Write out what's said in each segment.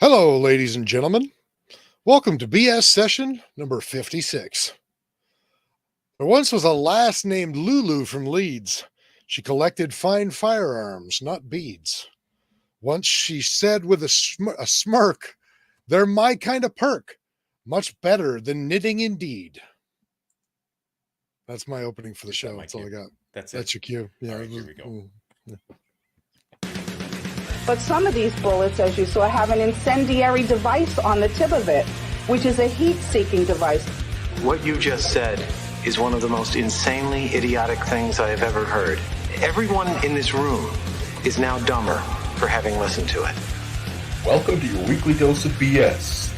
Hello, ladies and gentlemen. Welcome to BS session number 56. There once was a lass named Lulu from Leeds. She collected fine firearms, not beads. Once she said with a smirk, "They're my kind of perk. Much better than knitting indeed." That's my opening for the Is that show. my That's all I cue? got. That's That's it. your cue. Yeah. All right, here we go. But some of these bullets, as you saw, have an incendiary device on the tip of it, which is a heat-seeking device. What you just said is one of the most insanely idiotic things I have ever heard. Everyone in this room is now dumber for having listened to it. Welcome to your weekly dose of BS,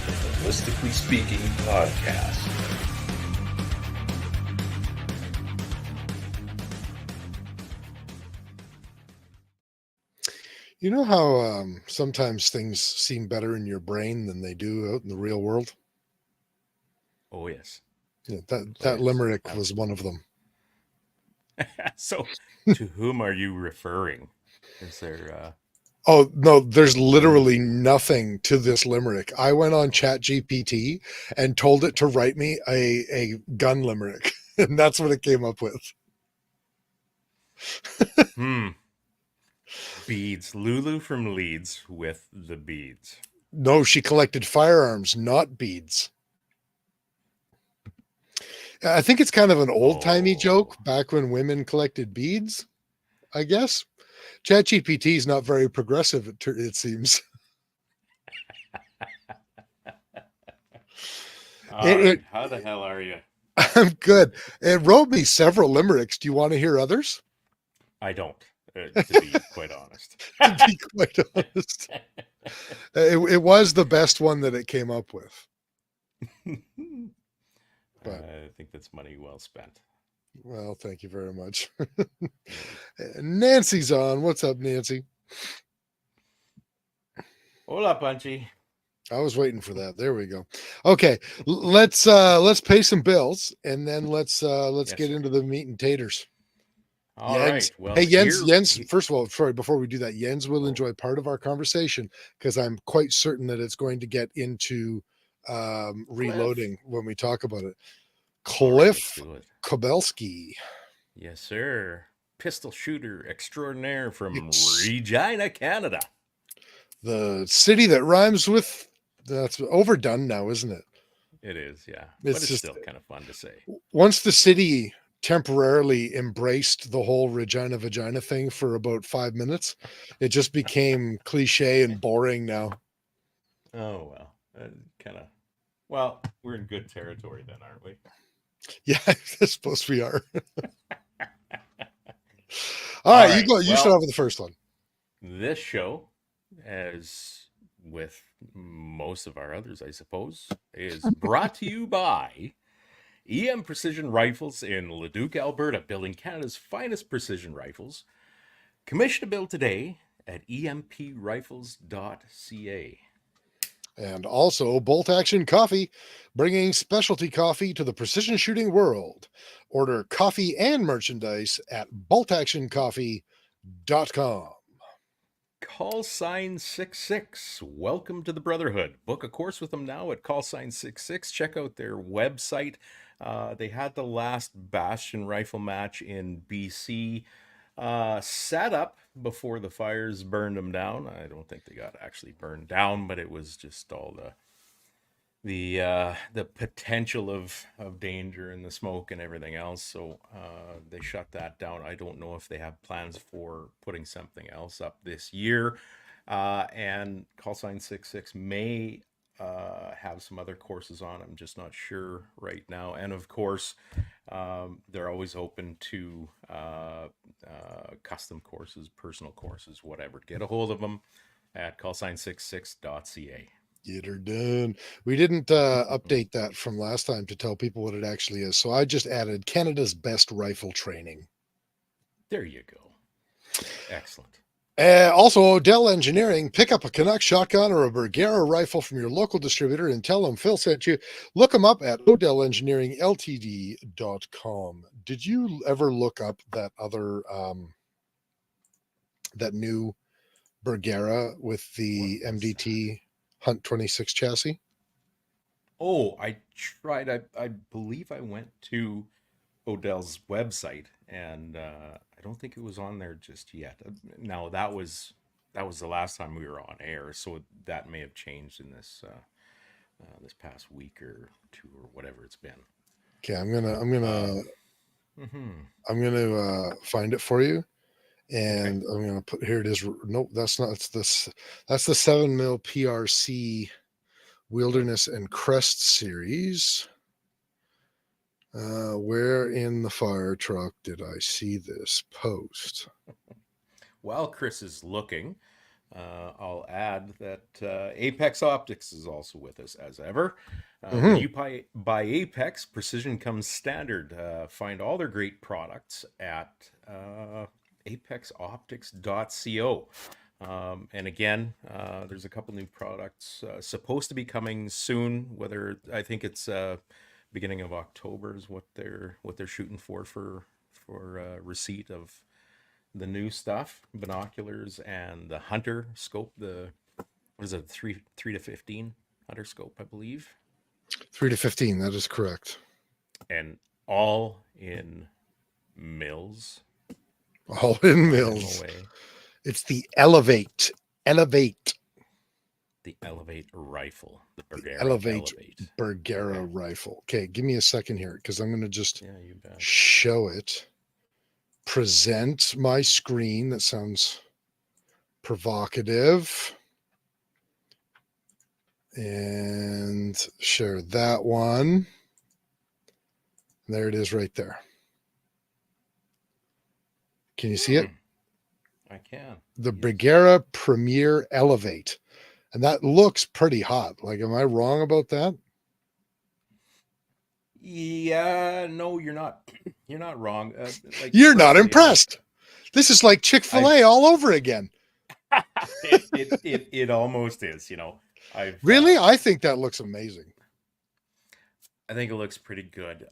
the Holistically Speaking podcast. You know how sometimes things seem better in your brain than they do out in the real world? Oh, yes. Yeah, that limerick was one of them. So, to whom are you referring? Is there... Oh, no, there's literally nothing to this limerick. I went on ChatGPT and told it to write me a gun limerick, and that's what it came up with. Beads. Lulu from Leeds with the beads. No, she collected firearms, not beads. I think it's kind of an old-timey joke back when women collected beads, I guess. ChatGPT is not very progressive, it seems. How the hell are you? I'm good. It wrote me several limericks. Do you want to hear others? I don't, to be quite honest. To be quite honest. It was the best one that it came up with. But I think that's money well spent. Well, thank you very much. Nancy's on. What's up, Nancy? Hola, Punchy. I was waiting for that. There we go. Okay, let's pay some bills and then let's get into the meat and taters. All Jens. right. Well, hey, Jens. First of all, sorry, before we do that, Jens will enjoy part of our conversation because I'm quite certain that it's going to get into reloading when we talk about it. Cliff Kobelski. Yes, sir. Pistol shooter extraordinaire from Regina, Canada. The city that rhymes with... That's overdone now, isn't it? It is, yeah. It's but just still kind of fun to say. Once the city temporarily embraced the whole Regina vagina thing for about 5 minutes, it just became cliche and boring now. Oh, well. Kind of... Well, we're in good territory then, aren't we? Yeah, I suppose we are. All right, you go. You start off with the first one. This show, as with most of our others, I suppose, is brought to you by EM Precision Rifles in Leduc, Alberta, building Canada's finest precision rifles. Commission a bill today at emprifles.ca. And also Bolt Action Coffee, bringing specialty coffee to the precision shooting world. Order coffee and merchandise at boltactioncoffee.com. Call sign 66. Welcome to the Brotherhood. Book a course with them now at call sign 66. Check out their website. They had the last Bastion rifle match in BC set up before the fires burned them down. I don't think they got actually burned down, but it was just all the potential of danger and the smoke and everything else. So they shut that down. I don't know if they have plans for putting something else up this year. And call sign 66 may have some other courses on. I'm just not sure right now. And of course, they're always open to custom courses, personal courses, whatever. Get a hold of them at callsign66.ca. Get her done. We didn't update that from last time to tell people what it actually is. So I just added Canada's best rifle training. There you go. Excellent. Also, Odell Engineering. Pick up a Canuck shotgun or a Bergara rifle from your local distributor and tell them Phil sent you. Look them up at odellengineeringltd.com. Did you ever look up that other, that new Bergara with the MDT Hunt 26 chassis? Oh, I tried. I believe I went to Odell's website, and I don't think it was on there just yet. Now that was the last time we were on air, so that may have changed in this past week or two or whatever it's been. Okay, I'm gonna Mhm. find it for you, Okay. and I'm gonna put here. It is. Nope, that's not. It's this. That's the 7mm PRC Wilderness and Crest series. Where in the fire truck did I see this post? While Chris is looking, I'll add that Apex Optics is also with us as ever. When you buy Apex, precision comes standard. Find all their great products at apexoptics.co. And again, there's a couple new products supposed to be coming soon. Whether I think it's beginning of October is what they're shooting for receipt of the new stuff, binoculars and the hunter scope. The what is it, 3 to 15 hunter scope, I believe. 3 to 15. That is correct. And all in Mills. All in Mills. It's the Elevate. The Elevate rifle. The Bergara Elevate Bergara rifle. Okay, give me a second here because I'm going to just you bet. show it. Present my screen. That sounds provocative. And share that one. There it is right there. Can you see it? I can. The Bergara Premier Elevate. And that looks pretty hot. Like, am I wrong about that? Yeah, no, you're not. You're not wrong. You're not impressed. This is like Chick-fil-A all over again. It almost is, you know. Really? I think that looks amazing. I think it looks pretty good.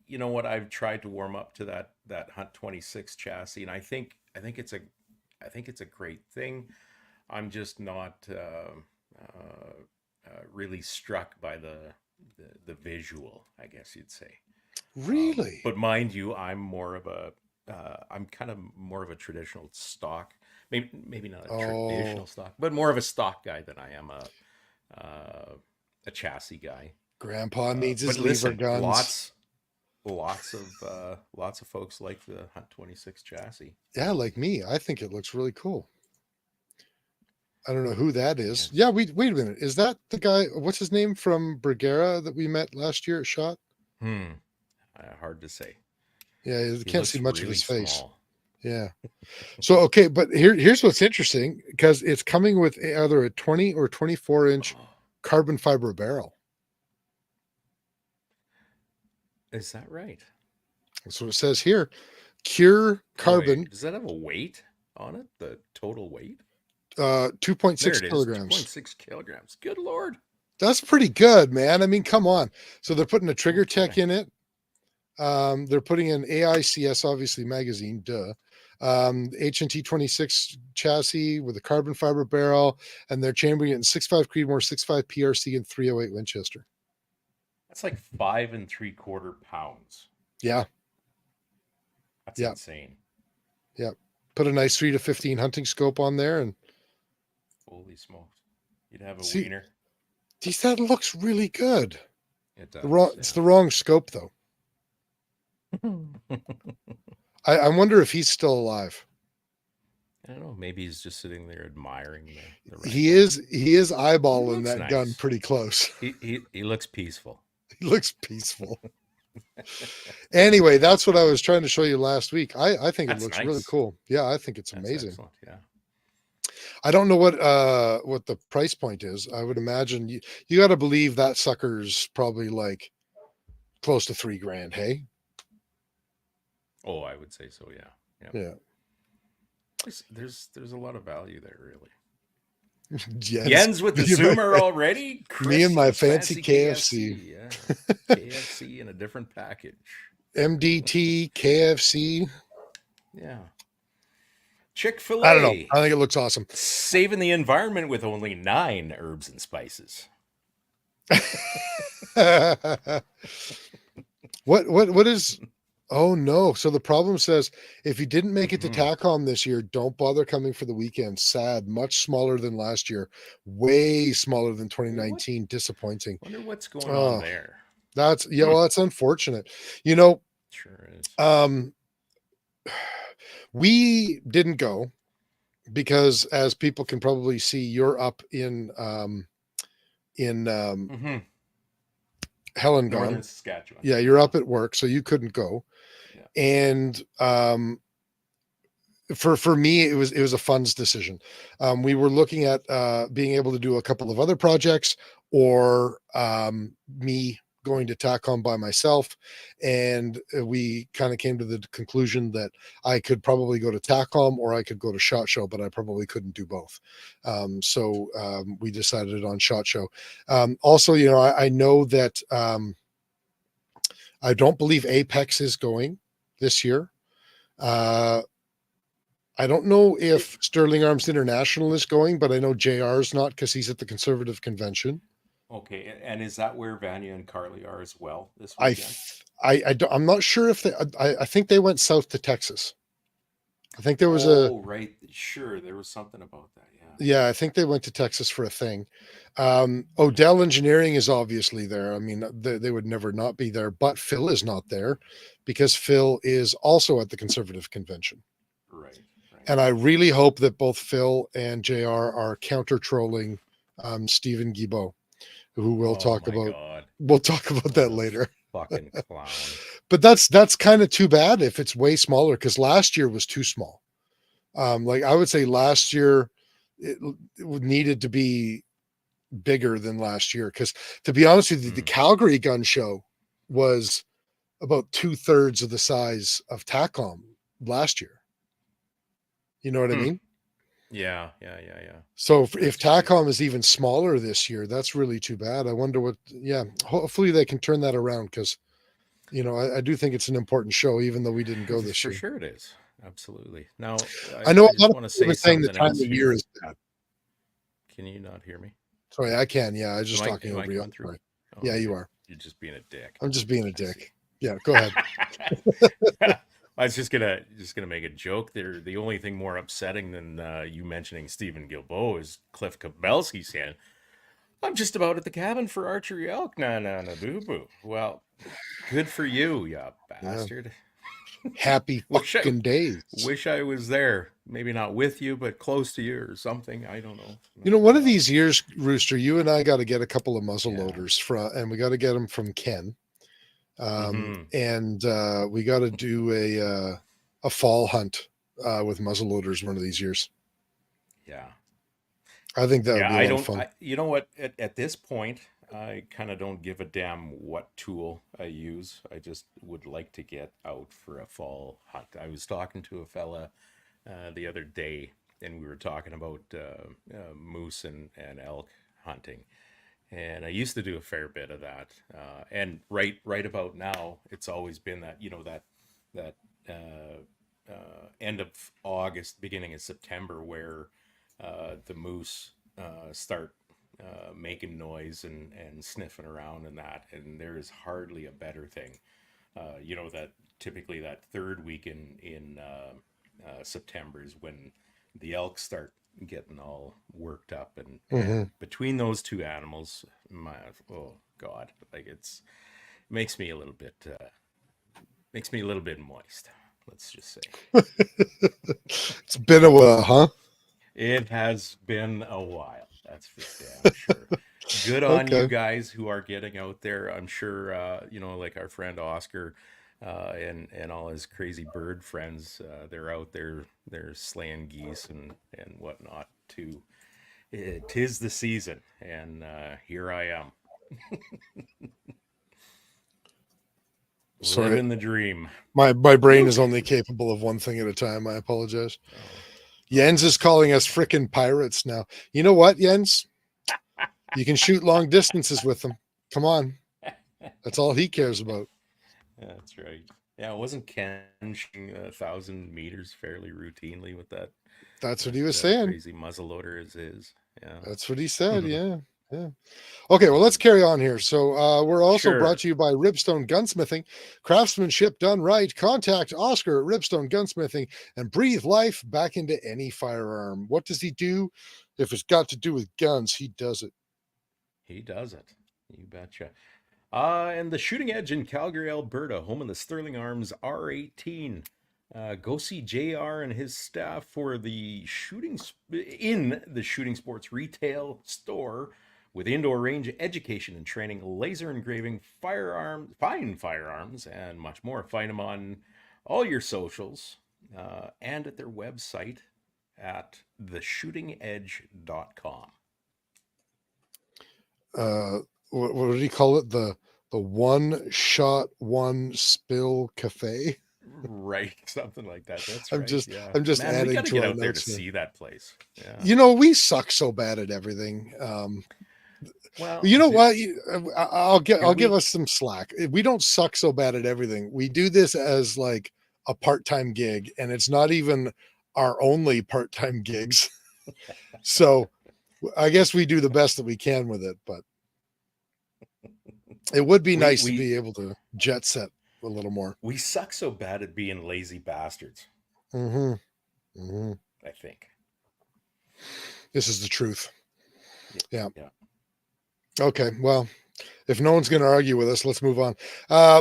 You know what? I've tried to warm up to that Hunt 26 chassis, and I think it's a great thing. I'm just not really struck by the visual, I guess you'd say. Really? But mind you, I'm kind of more of a traditional stock, maybe not a traditional stock, but more of a stock guy than I am a chassis guy. Grandpa needs his lever guns. Lots of folks like the Hunt 26 chassis. Yeah, like me. I think it looks really cool. I don't know who that is. Yeah, wait a minute. Is that the guy? What's his name from Bergara that we met last year at SHOT? Hard to say. Yeah, you can't see much of his face. Small. Yeah. So, okay, but here's what's interesting, because it's coming with either a 20 or 24-inch carbon fiber barrel. Is that right? That's what it says here. Cure Carbon. Wait, does that have a weight on it? The total weight? 2.6 kilograms. 2.6 kilograms. Good Lord. That's pretty good, man. I mean, come on. So they're putting a trigger tech in it. They're putting in AICS, obviously magazine, duh. H&T 26 chassis with a carbon fiber barrel, and they're chambering it in 6.5 Creedmoor, 6.5 PRC, and 308 Winchester. That's like 5 3/4 pounds. Yeah. That's insane. Yeah. Put a nice 3 to 15 hunting scope on there, and holy smokes. You'd have a wiener. Geez, that looks really good. It does. It's the wrong scope, though. I wonder if he's still alive. I don't know. Maybe he's just sitting there admiring the rifle. He is eyeballing that gun pretty close. He looks peaceful. He looks peaceful. Anyway, that's what I was trying to show you last week. I think it looks really cool. Yeah, I think it's amazing. Excellent. Yeah. I don't know what the price point is. I would imagine you got to believe that sucker's probably like close to $3,000. Hey. Oh, I would say so. Yeah. Yeah. There's a lot of value there, really. Jens with the Zoomer already. Me and my fancy KFC. Yeah. KFC in a different package. MDT, KFC. Yeah. Chick-fil-A. I don't know. I think it looks awesome. Saving the environment with only 9 herbs and spices. What is? Oh no! So the problem says if you didn't make it to TACOM this year, don't bother coming for the weekend. Sad, much smaller than last year, way smaller than 2019. Disappointing. Wonder what's going on there. That's well, that's unfortunate. You know, Sure is. We didn't go because, as people can probably see, you're up in Helen Northern Saskatchewan. Yeah, you're up at work, so you couldn't go. Yeah. And for me, it was a funds decision. We were looking at being able to do a couple of other projects, or me going to TACOM by myself, and we kind of came to the conclusion that I could probably go to TACOM or I could go to SHOT Show, but I probably couldn't do both. So we decided on SHOT Show. Also, you know, I know that I don't believe Apex is going this year. I don't know if Sterling Arms International is going, but I know JR is not because he's at the Conservative Convention. Okay, and is that where Vanya and Carly are as well this weekend? I'm not sure if I think they went south to Texas. I think there was right. Sure, there was something about that. Yeah, I think they went to Texas for a thing. Odell Engineering is obviously there. I mean, they would never not be there, but Phil is not there because Phil is also at the Conservative Convention. Right. And I really hope that both Phil and JR are counter trolling Stephen Guilbeault, who we'll talk about. God. We'll talk about that later. Fucking clown. But that's kind of too bad if it's way smaller, because last year was too small. Like I would say last year it needed to be bigger than last year, because to be honest with you, the Calgary gun show was about 2/3 of the size of TACOM last year. You know what I mean? Yeah. So if TACOM is even smaller this year, that's really too bad. I wonder what, hopefully they can turn that around, because, you know, I do think it's an important show, even though we didn't go this year. For sure it is. Absolutely. Now, I know a lot of people are saying the time of year is bad. Can you not hear me? Sorry, I can. Yeah, I was just talking over you. Right. Oh, yeah, you are. You're just being a dick. I'm just being a dick. Yeah, go ahead. I was just gonna make a joke there. The only thing more upsetting than you mentioning Stephen Guilbeault is Cliff Kabelski saying, "I'm just about at the cabin for archery elk." No, boo boo. Well, good for you, you bastard. Happy fucking days. Wish I was there. Maybe not with you, but close to you or something. I don't know. You know, one of these years, Rooster, you and I got to get a couple of muzzle loaders and we got to get them from Ken. And we got to do a fall hunt with muzzleloaders one of these years. Yeah, I think that would be a lot of fun. You know what? At this point, I kind of don't give a damn what tool I use. I just would like to get out for a fall hunt. I was talking to a fella the other day, and we were talking about moose and elk hunting. And I used to do a fair bit of that. And right about now, it's always been that, you know, that end of August, beginning of September, where the moose start making noise and sniffing around and that. And there is hardly a better thing. You know, that typically that third week in September is when the elk start getting all worked up, and between those two animals, God, like it makes me a little bit moist, let's just say. It's been a while, huh? It has been a while, that's for damn sure. Good on you guys who are getting out there. I'm sure you know, like our friend Oscar and all his crazy bird friends, they're out there, they're slaying geese and whatnot too. Tis the season, and here I am. Living the dream. My brain is only capable of one thing at a time. I apologize. Jens is calling us frickin' pirates now. You know what, Jens? You can shoot long distances with them. Come on. That's all he cares about. That's right. Yeah, wasn't Ken shooting 1,000 meters fairly routinely with that That's what he was The saying. crazy muzzleloader is. Yeah. That's what he said. Yeah. Okay, well, let's carry on here. So we're also Sure. brought to you by Ribstone Gunsmithing. Craftsmanship done right. Contact Oscar at Ribstone Gunsmithing and breathe life back into any firearm. What does he do? If it's got to do with guns, he does it. He does it. You betcha. And the Shooting Edge in Calgary, Alberta, home of the Sterling Arms R18. Go see JR and his staff for the shooting sports retail store with indoor range education and training, laser engraving, fine firearms, and much more. Find them on all your socials and at their website at theshootingedge.com. What did he call it? The one shot, one spill cafe. Right, something like that. That's I'm right. just Man, adding we got to to get our out there to notes here. see that place. Yeah. You know, we suck so bad at everything. Well, You know what? I'll give us some slack. We don't suck so bad at everything. We do this as like a part-time gig, and it's not even our only part-time gigs. So I guess we do the best that we can with it, but it would be nice to be able to jet set a little more. We suck so bad at being lazy bastards. I think this is the truth. Yeah. Yeah. Okay. Well, if no one's going to argue with us, let's move on.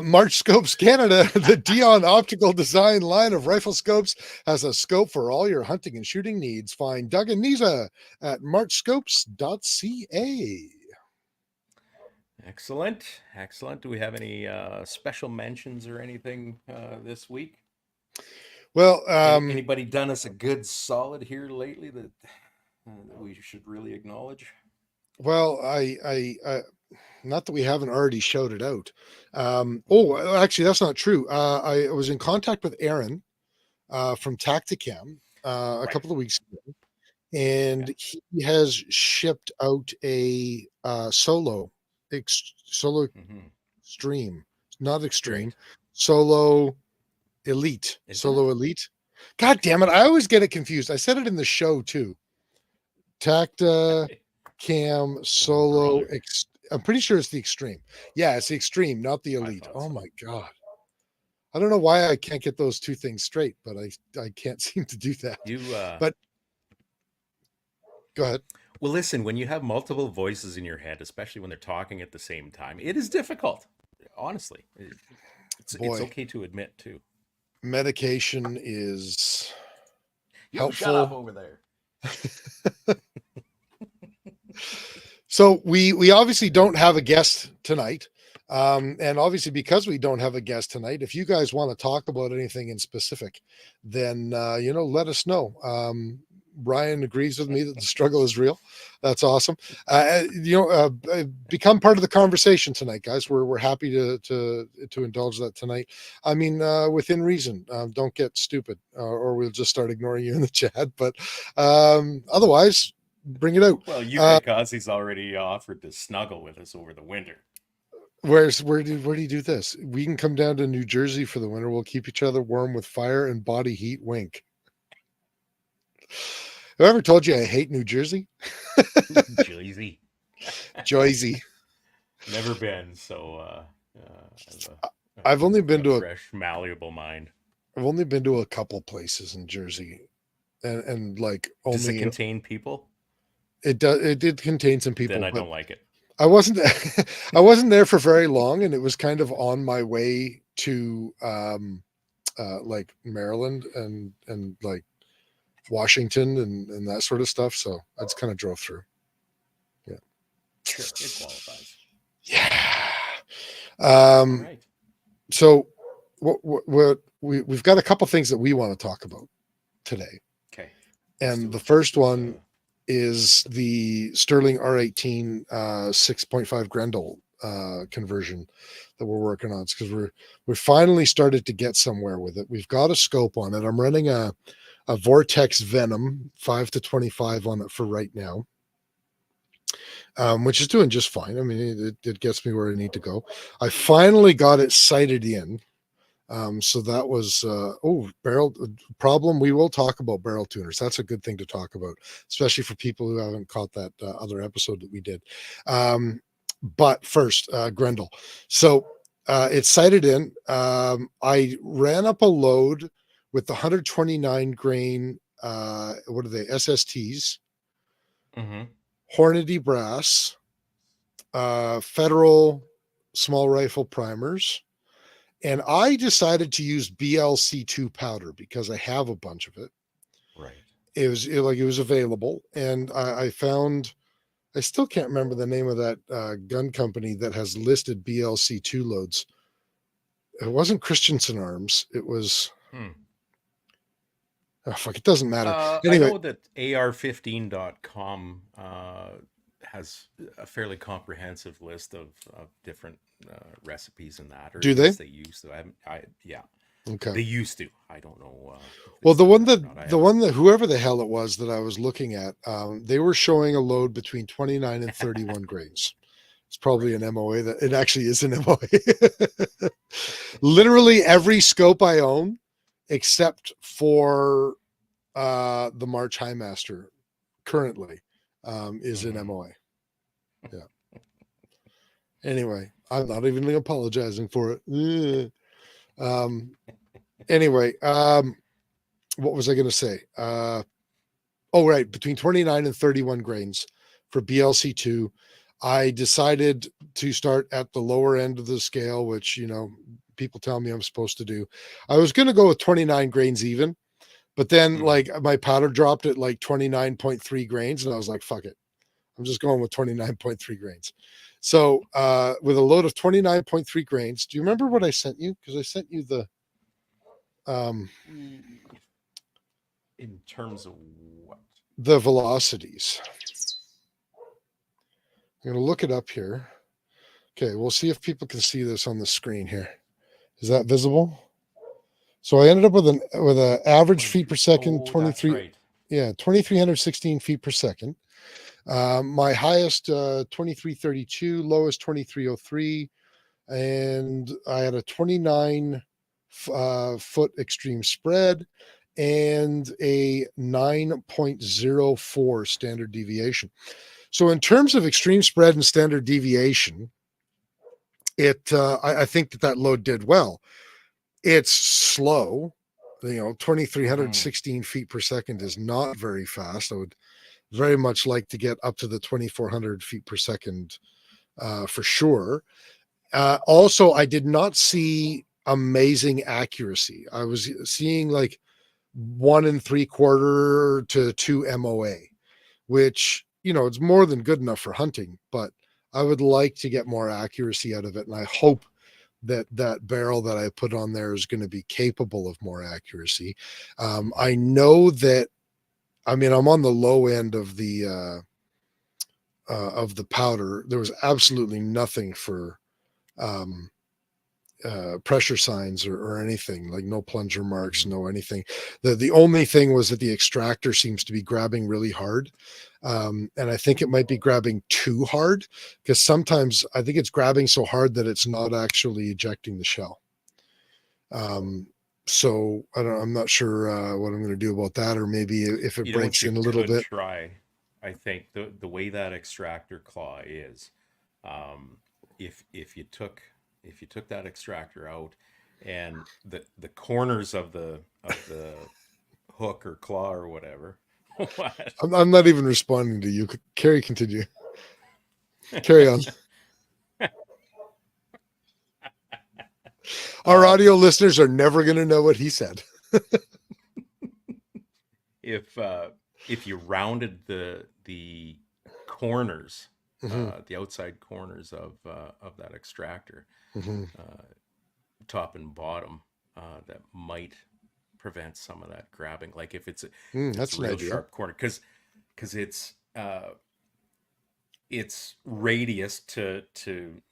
March Scopes Canada, the Dion Optical Design line of rifle scopes, has a scope for all your hunting and shooting needs. Find Doug and Nisa at marchscopes.ca. Excellent. Do we have any special mentions or anything this week? Well, anybody done us a good solid here lately that we should really acknowledge? Well, I not that we haven't already shouted out. Actually, that's not true. I was in contact with Aaron from Tacticam a couple of weeks ago, and he has shipped out a solo stream, not extreme, solo elite, elite. God damn it! I always get it confused. I said it in the show too. Tacticam solo. I'm pretty sure it's the extreme. Yeah, it's the extreme, not the elite. Oh my god. I don't know why I can't get those two things straight, but I can't seem to do that. But go ahead. Well, listen, when you have multiple voices in your head, especially when they're talking at the same time, it is difficult. Honestly, it's okay to admit too. Medication is helpful. Shut up over there. So we obviously don't have a guest tonight. And obviously, because we don't have a guest tonight, if you guys want to talk about anything in specific, then let us know. Brian agrees with me that the struggle is real. That's awesome. Become part of the conversation tonight, guys. We're happy to indulge that tonight. I mean, within reason. Don't get stupid, or we'll just start ignoring you in the chat. But otherwise, bring it out. Well, UK Ozzy's already offered to snuggle with us over the winter. Where do you do this? We can come down to New Jersey for the winter. We'll keep each other warm with fire and body heat. Wink. Have I ever told you I hate New Jersey? Jersey. Never been, so I've only been to a fresh, malleable mind. I've only been to a couple places in Jersey, and like only. Does it contain people? It does. It did contain some people. Then I don't like it. I wasn't there for very long, and it was kind of on my way to like Maryland and like Washington and that sort of stuff. So I just kind of drove through. Yeah. Sure, it qualifies. Yeah. Right. So we've got a couple things that we want to talk about today. Okay. And the first one is the Sterling R18 6.5 Grendel conversion that we're working on. It's because we're finally started to get somewhere with it. We've got a scope on it. I'm running a Vortex Venom 5-25 on it for right now, which is doing just fine. I mean, it gets me where I need to go. I finally got it sighted in. So that was barrel problem. We will talk about barrel tuners. That's a good thing to talk about, especially for people who haven't caught that other episode that we did. But first, Grendel. So it's sighted in. I ran up a load with the 129 grain. What are they? SSTs, Mm-hmm. Hornady brass, Federal small rifle primers. And I decided to use BLC2 powder because I have a bunch of it. Right. It was available, and I found, I still can't remember the name of that gun company that has listed BLC2 loads. It wasn't Christensen Arms. It was, oh fuck, it doesn't matter. I Anyway, know that AR15.com has a fairly comprehensive list of different recipes and that, or Do at they? least they used to. Yeah, they okay. used to. I don't know. If Well, it's still there or not. I the haven't- one that whoever the hell it was that I was looking at, they were showing a load between 29 and 31 grains. It's probably an MOA. That it actually is an MOA. Literally every scope I own, except for the March Highmaster, currently, is an MOA. Yeah. Anyway, I'm not even apologizing for it. Anyway, what was I going to say? Oh, right. Between 29 and 31 grains for BLC2. I decided to start at the lower end of the scale, which, people tell me I'm supposed to do. I was going to go with 29 grains even, but then like my powder dropped at like 29.3 grains. And I was like, fuck it. I'm just going with 29.3 grains. So with a load of 29.3 grains, do you remember what I sent you? Because I sent you the in terms of what? the velocities. I'm going to look it up here. Okay, we'll see if people can see this on the screen here. Is that visible? So I ended up with an average feet per second, 23. Right. Yeah, 2,316 feet per second. My highest 2332, lowest 2303, and I had a 29 foot extreme spread and a 9.04 standard deviation. So in terms of extreme spread and standard deviation, I think that load did well. It's slow. 2,316 feet per second is not very fast. I would very much like to get up to the 2,400 feet per second for sure. Also, I did not see amazing accuracy. I was seeing like 1 3/4 to 2 MOA, which, it's more than good enough for hunting, but I would like to get more accuracy out of it. And I hope that barrel that I put on there is going to be capable of more accuracy. I know that, I'm on the low end of the powder. There was absolutely nothing for pressure signs or anything, like no plunger marks, no anything. The only thing was that the extractor seems to be grabbing really hard. And I think it might be grabbing too hard, because sometimes I think it's grabbing so hard that it's not actually ejecting the shell. So I'm not sure what I'm going to do about that, or maybe if it breaks in a little bit. Try, I think the way that extractor claw is, if you took that extractor out and the corners of the hook or claw or whatever. What? I'm not even responding to you. Carrie, continue. Carry on. Our audio listeners are never going to know what he said. If you rounded the corners, the outside corners of that extractor, top and bottom, that might prevent some of that grabbing. Like if it's that's a real sharp corner, because it's radius to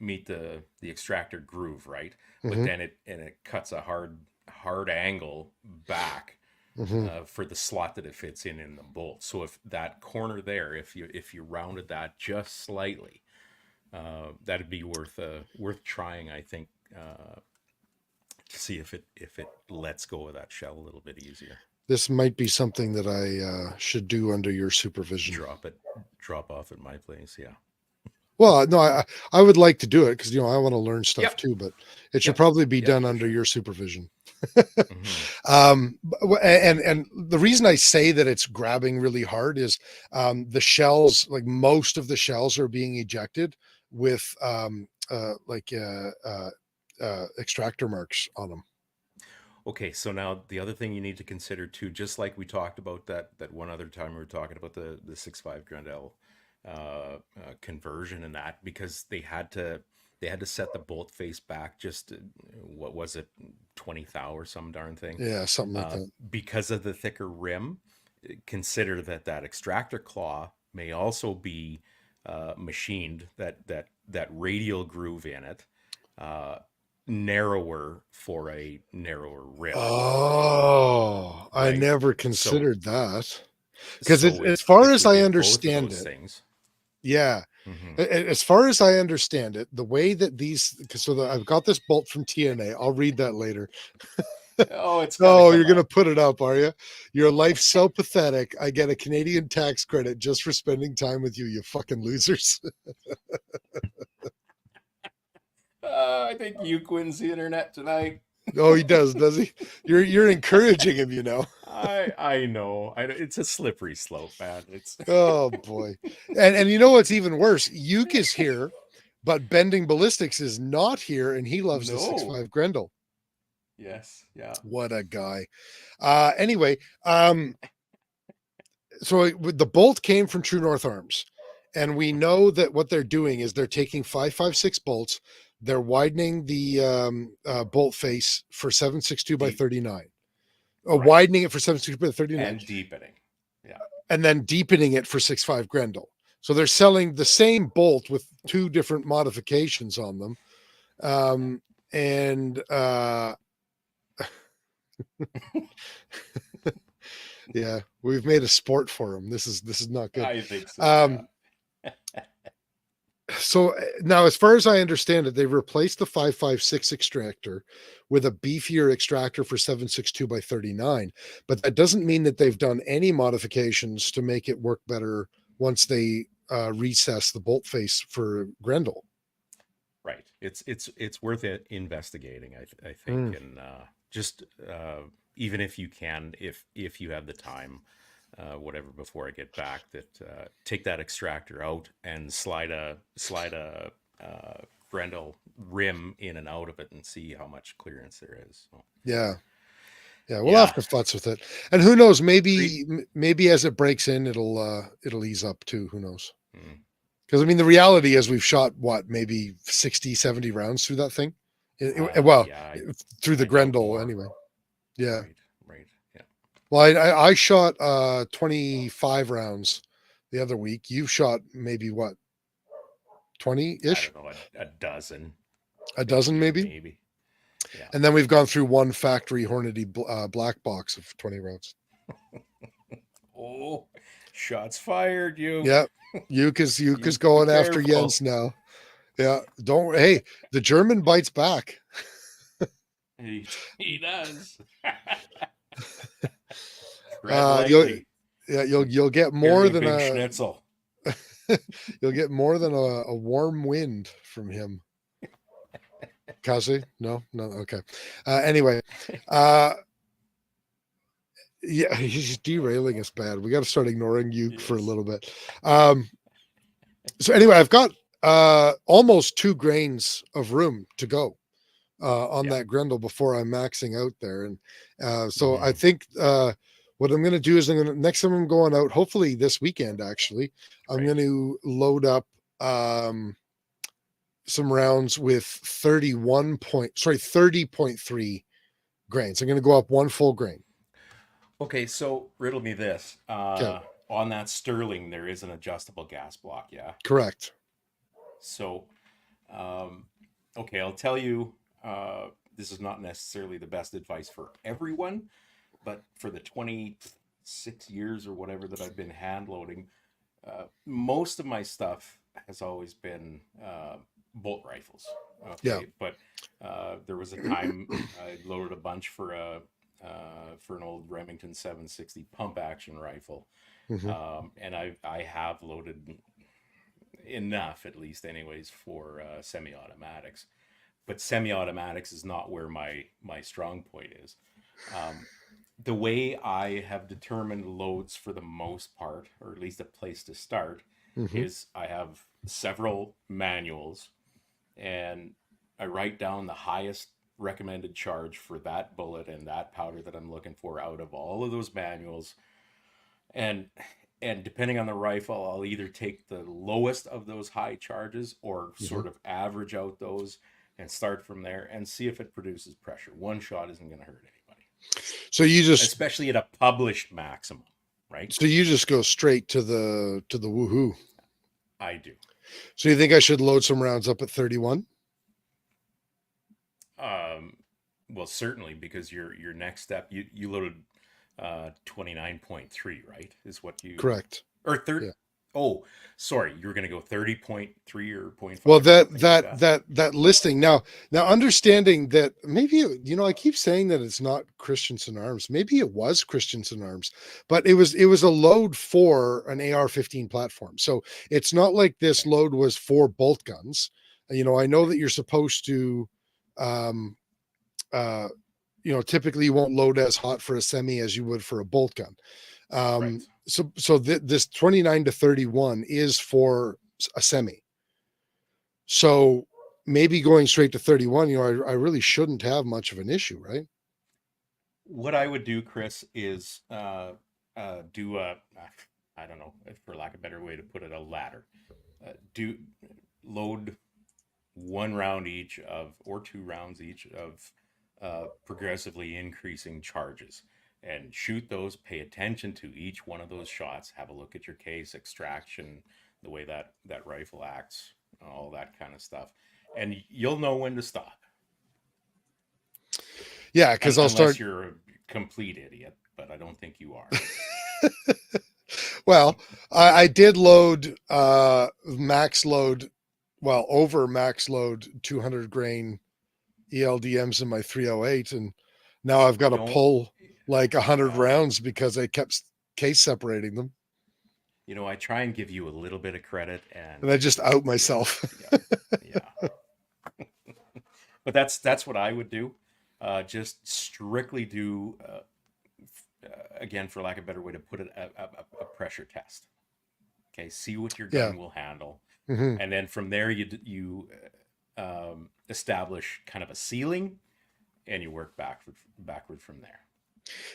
meet the extractor groove, right? But then it cuts a hard angle back for the slot that it fits in the bolt. So if that corner there, if you rounded that just slightly, that'd be worth trying, I think, to see if it lets go of that shell a little bit easier. This might be something that I should do under your supervision. Drop off at my place. Yeah. Well, no, I would like to do it because I want to learn stuff Yep. too, but it should Yep. probably be Yep, done for under sure. your supervision. Mhm. And the reason I say that it's grabbing really hard is the shells, like most of the shells, are being ejected with extractor marks on them. Okay, so now the other thing you need to consider too, just like we talked about that one other time we were talking about the 6.5 Grandel conversion and that, because they had to set the bolt face back just what was it, 20 thou or some darn thing, Yeah, something like that. because of the thicker rim. Consider that extractor claw may also be machined, that radial groove in it, narrower for a narrower rim. Oh, I Right. never So considered that. Because so as far if as we I did both of understand those it, things. yeah, Mhm. as far as I understand it, the way that I've got this bolt from TNA. I'll read that later. Oh, it's gotta Oh, come you're gonna up. put it up, are you? Your life's so pathetic. I get a Canadian tax credit just for spending time with you, you fucking losers. I think you wins the internet tonight. Oh, he does he? You're encouraging him, I know. It's a slippery slope, man. It's Oh boy. And you know what's even worse? Uke is here, but Bending Ballistics is not here, and he loves the no. 6.5 Grendel. Yes. Yeah. What a guy. Anyway, so the bolt came from True North Arms, and we know that what they're doing is they're taking 5.56 bolts, they're widening the bolt face for 7.62 by Deep. 39. Right. Widening it for 7.62 by 39. And deepening. Yeah. And then deepening it for 6.5 Grendel. So they're selling the same bolt with two different modifications on them. Yeah, we've made a sport for them. This is not good. I think so. Yeah. So now, as far as I understand it, they replaced the 5.56 extractor with a beefier extractor for 7.62 by 39. But that doesn't mean that they've done any modifications to make it work better once they recess the bolt face for Grendel. Right. It's worth it investigating, I think, and just even if you can, if you have the time, whatever, before I get back, that take that extractor out and slide a Grendel rim in and out of it and see how much clearance there is. So, Yeah, we'll have to futz with it, and who knows? Maybe as it breaks in, it'll ease up too. Who knows? Because I mean, the reality is we've shot maybe 60, 70 rounds through that thing. Through the Grendel anyway. Yeah. Right. Yeah. Well, I shot 25 rounds the other week. You've shot maybe what, 20-ish? I don't know, a dozen. A dozen maybe? Maybe. Yeah. And then we've gone through one factory Hornady black box of 20 rounds. Oh, shots fired, you. Yeah. Uke is going after Jens now. Yeah. Hey, the German bites back. He does. You'll get more than a schnitzel. You'll get more than a warm wind from him. Kazi? No, okay. Anyway, yeah, he's derailing us bad. We got to start ignoring you for a little bit. So anyway, I've got almost 2 grains of room to go on that Grendel before I'm maxing out there, and so I think what I'm going to do is next time I'm going out, hopefully this weekend actually, I'm going to load up some rounds with 30.3 grains. I'm going to go up 1 full grain. Okay, so riddle me this. On that Sterling, there is an adjustable gas block, yeah? Correct. So, okay, I'll tell you, this is not necessarily the best advice for everyone, but for the 26 years or whatever that I've been hand loading, most of my stuff has always been bolt rifles. Yeah. Okay, but there was a time I loaded a bunch for an old Remington 760 pump action rifle, Mhm. and I have loaded enough, at least, anyways, for semi-automatics. But semi-automatics is not where my strong point is. Um, the way I have determined loads for the most part, or at least a place to start, Mhm. is I have several manuals and I write down the highest recommended charge for that bullet and that powder that I'm looking for out of all of those manuals. And depending on the rifle, I'll either take the lowest of those high charges or Mhm. sort of average out those and start from there and see if it produces pressure. One shot isn't going to hurt anybody, So you just especially at a published maximum, right? go straight to the woohoo. I do. So you think I should load some rounds up at 31? Well, certainly, because your next step, you loaded 29.3, right? Is what you, Correct. or third. Yeah. Oh, sorry, you were going to go 30.3 or 0.5. Well, or something like that listing now understanding that maybe I keep saying that it's not Christensen Arms. Maybe it was Christensen Arms, but it was a load for an AR-15 platform. So it's not like this Okay. load was for bolt guns. I know Right. that you're supposed to, uh, typically you won't load as hot for a semi as you would for a bolt gun. Right. So this 29 to 31 is for a semi. So maybe going straight to 31, I really shouldn't have much of an issue, right? What I would do, Chris, is do a, I don't know, for lack of a better way to put it, a ladder. Do load one round each of, or 2 rounds each of progressively increasing charges, and shoot those. Pay attention to each one of those shots. Have a look at your case, extraction, the way that rifle acts, all that kind of stuff, and you'll know when to stop. Yeah, because I'll Unless start. you're a complete idiot, but I don't think you are. Well, I did load max load, well, over max load 200 grain ELDMs in my 308, and now I've got to Don't. pull like 100 Well, rounds because I kept case separating them, I try and give you a little bit of credit, and I and just out you know, myself. yeah, yeah. But that's what I would do. Just strictly do, again, for lack of a better way to put it, a pressure test. Okay, see what your Yeah. gun will handle, Hmm. and then from there you establish kind of a ceiling, and you work backward from there.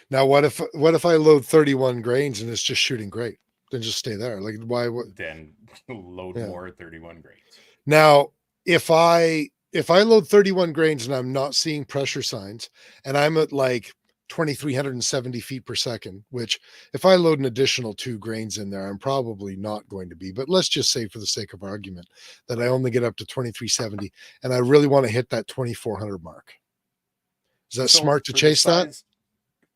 Now, what if I load 31 grains and it's just shooting great? Then just stay there. Like, why? What? Then load Yeah. more at 31 grains. Now, if I load 31 grains and I'm not seeing pressure signs, and I'm at like 2,370 feet per second, which if I load an additional 2 grains in there, I'm probably not going to be. But let's just say, for the sake of argument, that I only get up to 2,370, and I really want to hit that 2,400 mark. Is that So smart to for the chase that? size,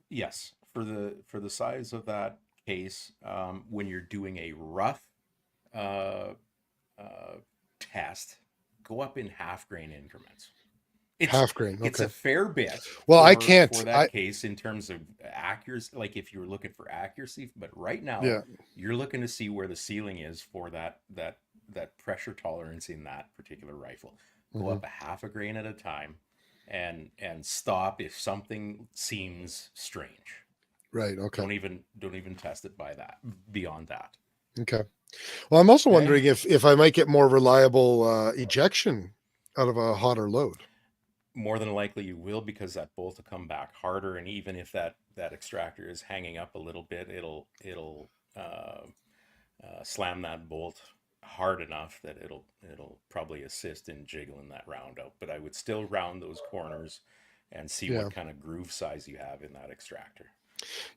yes, for the size of that case, when you're doing a rough uh, uh, test, go up in half grain increments. Half grain. It's Okay. a fair bit Well, I for can't. that case in terms of accuracy. Like if you were looking for accuracy, but right now Yeah. you're looking to see where the ceiling is for that pressure tolerance in that particular rifle. Go Mhm. up a half a grain at a time, and stop if something seems strange. Right. Okay. Don't even test it by that, beyond that. Okay. Well, I'm also Okay. wondering if I might get more reliable ejection out of a hotter load. More than likely you will, because that bolt will come back harder, and even if that extractor is hanging up a little bit, it'll slam that bolt hard enough that it'll probably assist in jiggling that round out. But I would still round those corners and see Yeah. what kind of groove size you have in that extractor.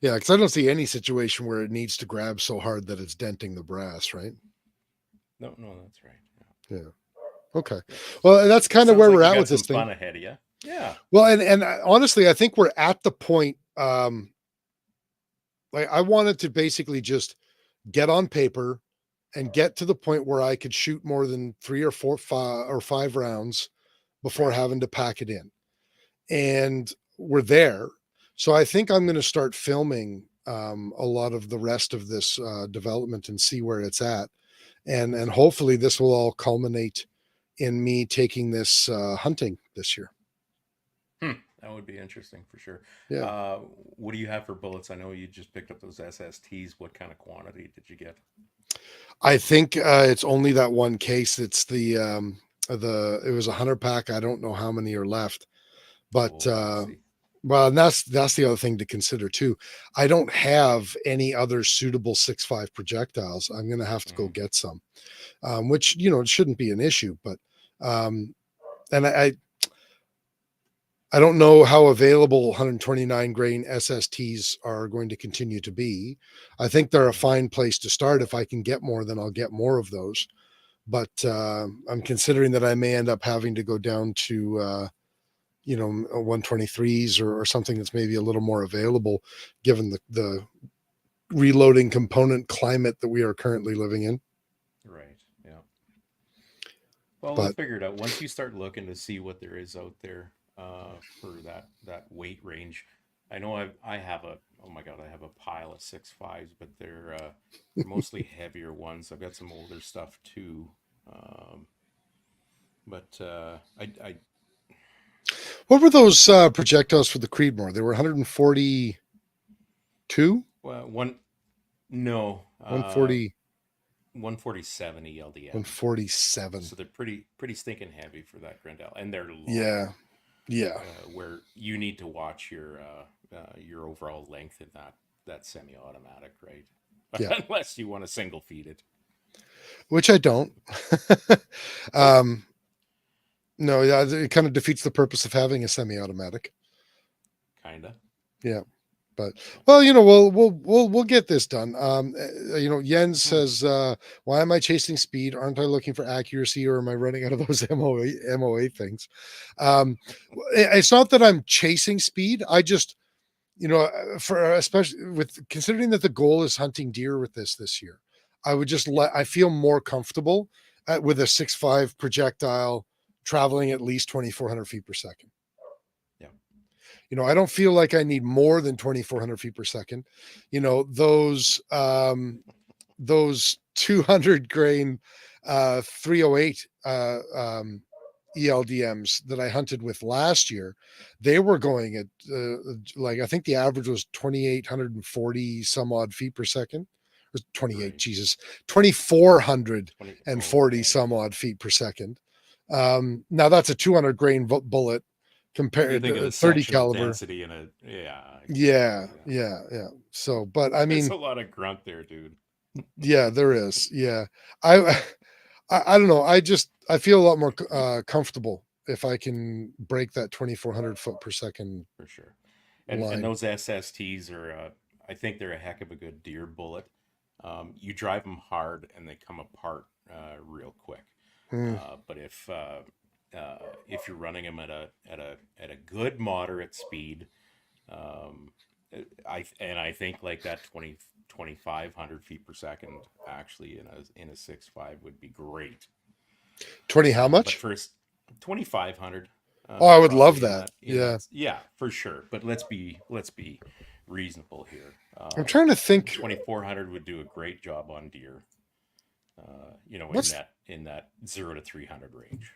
Yeah, because I don't see any situation where it needs to grab so hard that it's denting the brass, right? No, that's right. Yeah. Okay. Well, that's kind of Sounds where like we're you at got with some this thing. fun ahead of you. Yeah. Well, and honestly, I think we're at the point. Like, I wanted to basically just get on paper and get to the point where I could shoot more than 3 or 4 or 5 rounds before Right. having to pack it in. And we're there. So I think I'm going to start filming a lot of the rest of this development and see where it's at. And hopefully this will all culminate in me taking this hunting this year. That would be interesting for sure. Yeah. What do you have for bullets? I know you just picked up those SSTs. What kind of quantity did you get? I think it's only that one case. It's it was a 100 pack. I don't know how many are left, but Oh, I see. well, and that's the other thing to consider too. I don't have any other suitable 6.5 projectiles. I'm going to have to go Mhm. get some, which it shouldn't be an issue. But and I don't know how available 129 grain SSTs are going to continue to be. I think they're a fine place to start. If I can get more, then I'll get more of those. But I'm considering that I may end up having to go down to 123s or something that's maybe a little more available, given the reloading component climate that we are currently living in. Right. Yeah. Well, we'll But figure it out. Once you start looking to see what there is out there for that weight range. I know I have a oh my god, I have a pile of 6.5s, but they're mostly heavier ones. I've got some older stuff too. Um, but I what were those projectiles for the Creedmoor? They were 142, well one no 140, 147 ELDM. 147. So they're pretty stinking heavy for that Grendel, and they're long. Yeah. Where you need to watch your overall length in that semi-automatic, right? Yeah. Unless you want to single feed it. Which I don't. No, yeah, it kind of defeats the purpose of having a semi-automatic. Kinda. Yeah. But well, we'll get this done. Jens says, "Why am I chasing speed? Aren't I looking for accuracy, or am I running out of those MOA things?" It's not that I'm chasing speed. I just, for especially with considering that the goal is hunting deer with this year, I would just I feel more comfortable with a 6.5 projectile traveling at least 2,400 feet per second. Yeah. I don't feel like I need more than 2,400 feet per second. Those 200 grain 308 ELDMs that I hunted with last year, they were going at I think the average was 2,840 some odd feet per second. Or 28, Right. Jesus, 2,440 okay. some odd feet per second. Now that's a 200 grain bullet You compared think of to the 30 sectional caliber. density in a Yeah. So, but I There's mean, a lot of grunt there, dude. yeah, there is. Yeah. I I don't know. I feel a lot more comfortable if I can break that 2,400 foot per second For sure. And line. those SSTs are I think they're a heck of a good deer bullet. You drive them hard and they come apart real quick. Hmm. But if you're running them at a good moderate speed, I think like that 2,500 feet per second actually in a 6.5 would be great. 20 how But much? first 2,500. Oh, I would Probably love in that. Yeah. yeah, for sure. But let's be reasonable here. I'm trying to think. 2,400 would do a great job on deer. What's in that 0 to 300 range,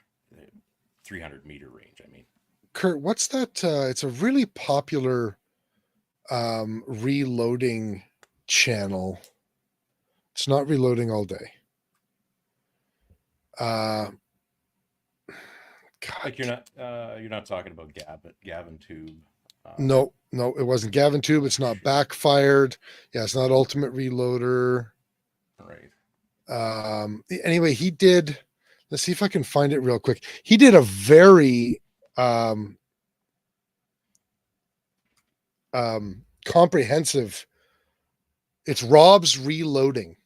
300 meter range. I mean, Kurt, what's that? It's a really popular reloading channel. It's not reloading all day. God. like you're not talking about Gavin Tube. No, it wasn't Gavin Tube. It's not Backfired. Yeah, it's not Ultimate Reloader. Right. Anyway, he did. Let's see if I can find it real quick. He did a very comprehensive. It's Rob's Reloading.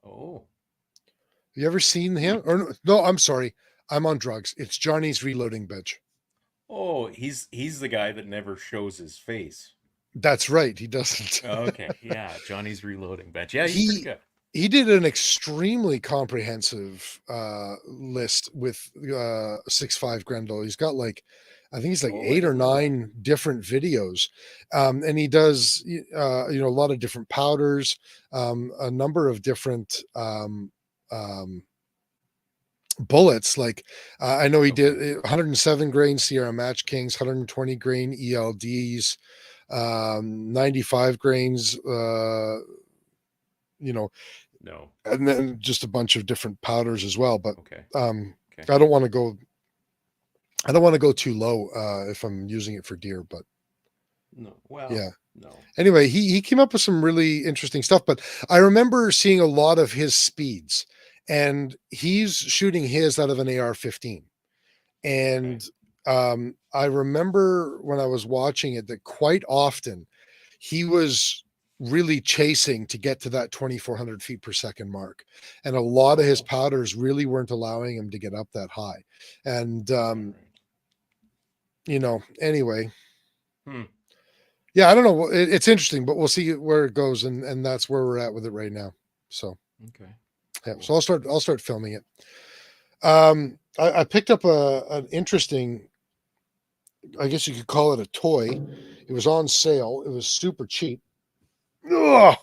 Oh, Have you ever seen him? Or no, I'm sorry. I'm on drugs. It's Johnny's Reloading Bench. oh, he's the guy that never shows his face. That's right. He doesn't. Okay, yeah, Johnny's reloading bench. Yeah, he's pretty good. he did an extremely comprehensive list with 6.5 Grendel. He's got like, I think he's like Oh, I 8 or didn't know that. 9 different videos, and he does a lot of different powders, a number of different bullets. Like I know he did 107 grain Sierra Match Kings, 120 grain ELDs, 95 grains. No. And then just a bunch of different powders as well. But Okay. I don't want to go. I don't want to go too low if I'm using it for deer. But No. Well. yeah. No. Anyway, he came up with some really interesting stuff. But I remember seeing a lot of his speeds, and he's shooting his out of an AR-15. And I remember when I was watching it that quite often he was really chasing to get to that 2,400 feet per second mark. And a lot of his powders really weren't allowing him to get up that high. And, anyway. Yeah, I don't know. It's interesting, but we'll see where it goes. And that's where we're at with it right now. So, okay. Yeah, so I'll start filming it. I picked up an interesting, I guess you could call it a toy. It was on sale. It was super cheap. Ugh!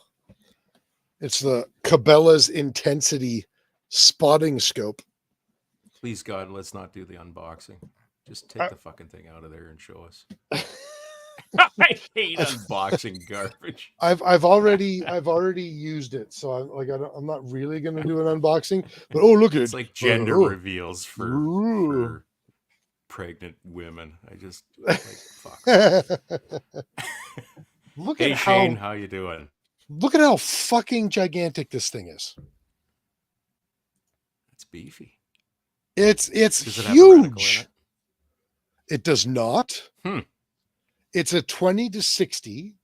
It's the Cabela's Intensity Spotting Scope. Please God, let's not do the unboxing. Just take the fucking thing out of there and show us. I hate unboxing garbage. I've already used it, so I'm not really going to do an unboxing. But look at it! It's like gender reveals for pregnant women. I just fuck. Look hey at Shane, how you doing? Look at how fucking gigantic this thing is. It's beefy. It's Does it huge. have It does not. It's a 20 to 60.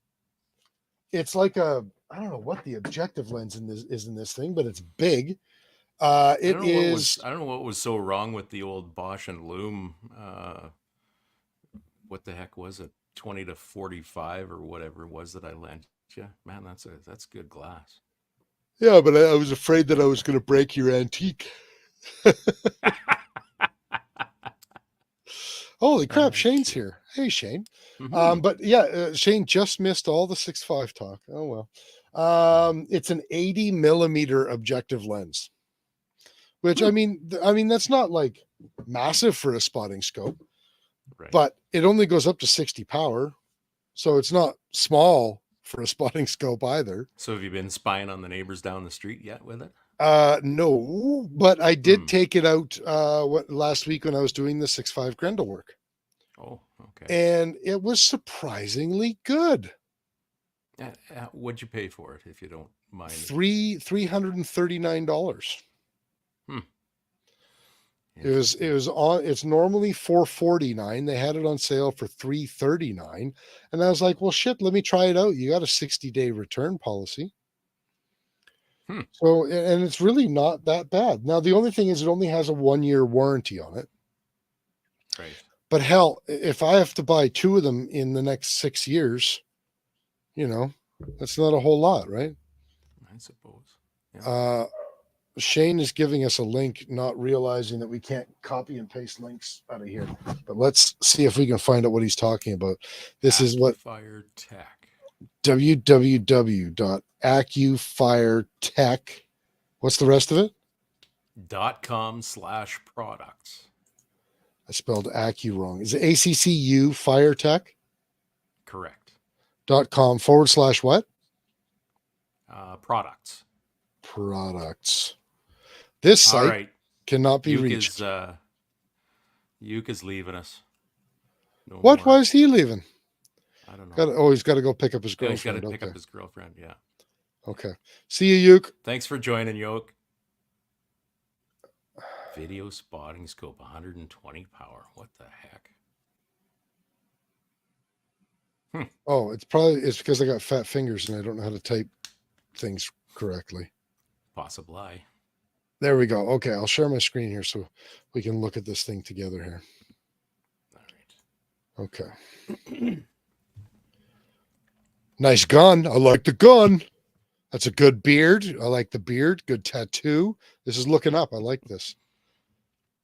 It's like I don't know what the objective lens is in this thing, but it's big. I don't know what was so wrong with the old Bosch and Loom. What the heck was it? 20 to 45 or whatever it was that I lent you. Man, that's good glass. Yeah, but I was afraid that I was going to break your antique. Holy crap, Shane's here. Hey, Shane. But yeah, Shane just missed all the 6.5 talk. Oh, well. It's an 80 millimeter objective lens, which I mean, that's not like massive for a spotting scope, but it only goes up to 60 power. So it's not small for a spotting scope either. So have you been spying on the neighbors down the street yet with it? No, but I did take it out last week when I was doing the 6.5 Grendel work. Oh, okay. And it was surprisingly good. What'd you pay for it, if you don't mind? $339. It's normally $449. They had it on sale for $339, and I was like, well, shit, let me try it out. You got a 60-day return policy. So, and it's really not that bad. Now, the only thing is it only has a 1-year warranty on it. Right. But hell, if I have to buy 2 of them in the next 6 years, that's not a whole lot, right? I suppose. Yeah. Shane is giving us a link, not realizing that we can't copy and paste links out of here. But let's see if we can find out what he's talking about. This is what Fire Tech. www.accufiretech. What's the rest of it? .com/products. I spelled Accu wrong. Is it ACCU Firetech? Correct. .com / what? Products. Products. This site cannot be reached. Uke is leaving us. No what? more. Why is he leaving? I don't know. He's got to go pick up his girlfriend. He's got to pick up his girlfriend, yeah. Okay. See you, Uke. Thanks for joining, Yoke. Video spotting scope, 120 power. What the heck? Oh, it's because I got fat fingers and I don't know how to type things correctly. Possibly. There we go. Okay, I'll share my screen here so we can look at this thing together here. All right. Okay. Nice gun. I like the gun. That's a good beard. I like the beard. Good tattoo. This is looking up. I like this.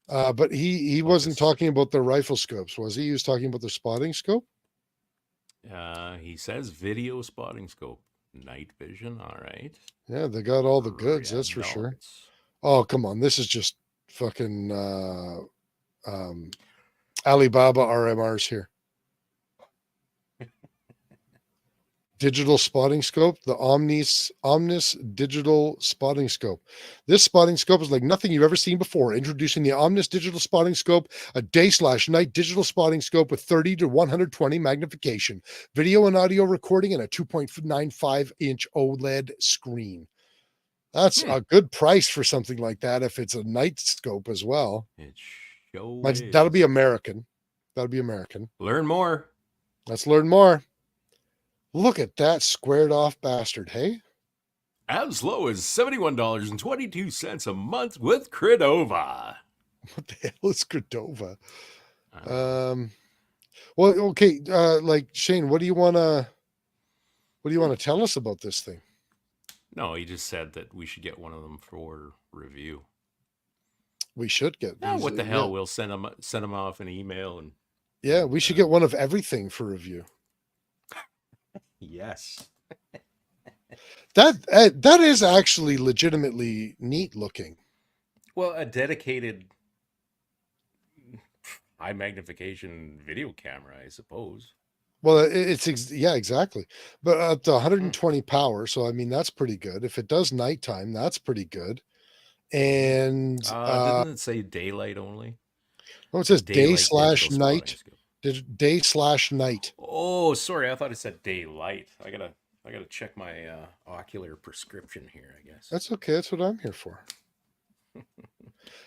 But he wasn't talking about the rifle scopes, was he? He was talking about the spotting scope. He says video spotting scope, night vision. All right. Yeah, they got all the goods. Yeah, That's for no, sure. it's- Oh, come on. This is just fucking Alibaba RMRs here. Digital spotting scope, the Omnis digital spotting scope. This spotting scope is like nothing you've ever seen before. Introducing the Omnis digital spotting scope, a day/night digital spotting scope with 30 to 120 magnification, video and audio recording, and a 2.95-inch OLED screen. That's a good price for something like that if it's a night scope as well. It sure That'll be is. American. That'll be American. Learn more. Let's learn more. Look at that squared off bastard, hey? As low as $71.22 a month with Credova. What the hell is Cordova? Well, okay, like Shane, what do you wanna tell us about this thing? No, he just said that we should get one of them for review. We should get No, these, what the hell? yeah. We'll send them off an email and Yeah, we should get one of everything for review. yes. That is actually legitimately neat looking. Well, a dedicated high magnification video camera, I suppose. Well, yeah, exactly. But at the 120 power, so I mean that's pretty good. If it does nighttime, that's pretty good. And Didn't it say daylight only? oh, it says Daylight digital day/night. spotting scope. Day/night. Oh, sorry, I thought it said daylight. I gotta check my ocular prescription here, I guess. That's okay. That's what I'm here for.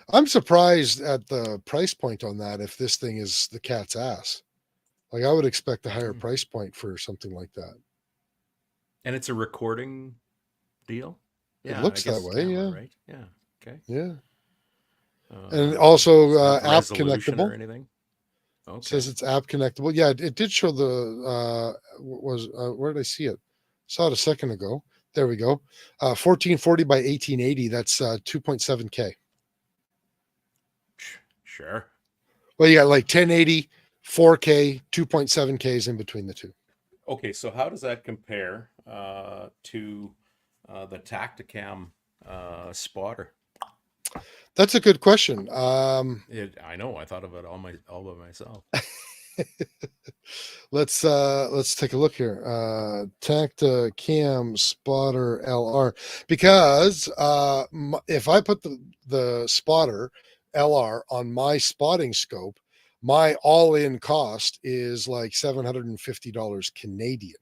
I'm surprised at the price point on that if this thing is the cat's ass. Like I would expect a higher price point for something like that. And it's a recording deal? It looks I guess that it's way, camera, yeah. Right? Yeah. Okay. Yeah. And also does it have app resolution or connectable. anything? Okay. Says it's app connectable. Yeah, it did show the where did I see it? Saw it a second ago. There we go. 1440 by 1880. That's 2.7K. Sure. Well, you got like 1080, 4K, 2.7Ks in between the two. Okay, so how does that compare to the Tacticam spotter? That's a good question. I know. I thought of it all by myself. Let's take a look here. Tacticam spotter LR, because if I put the spotter LR on my spotting scope, my all-in cost is like $750 Canadian.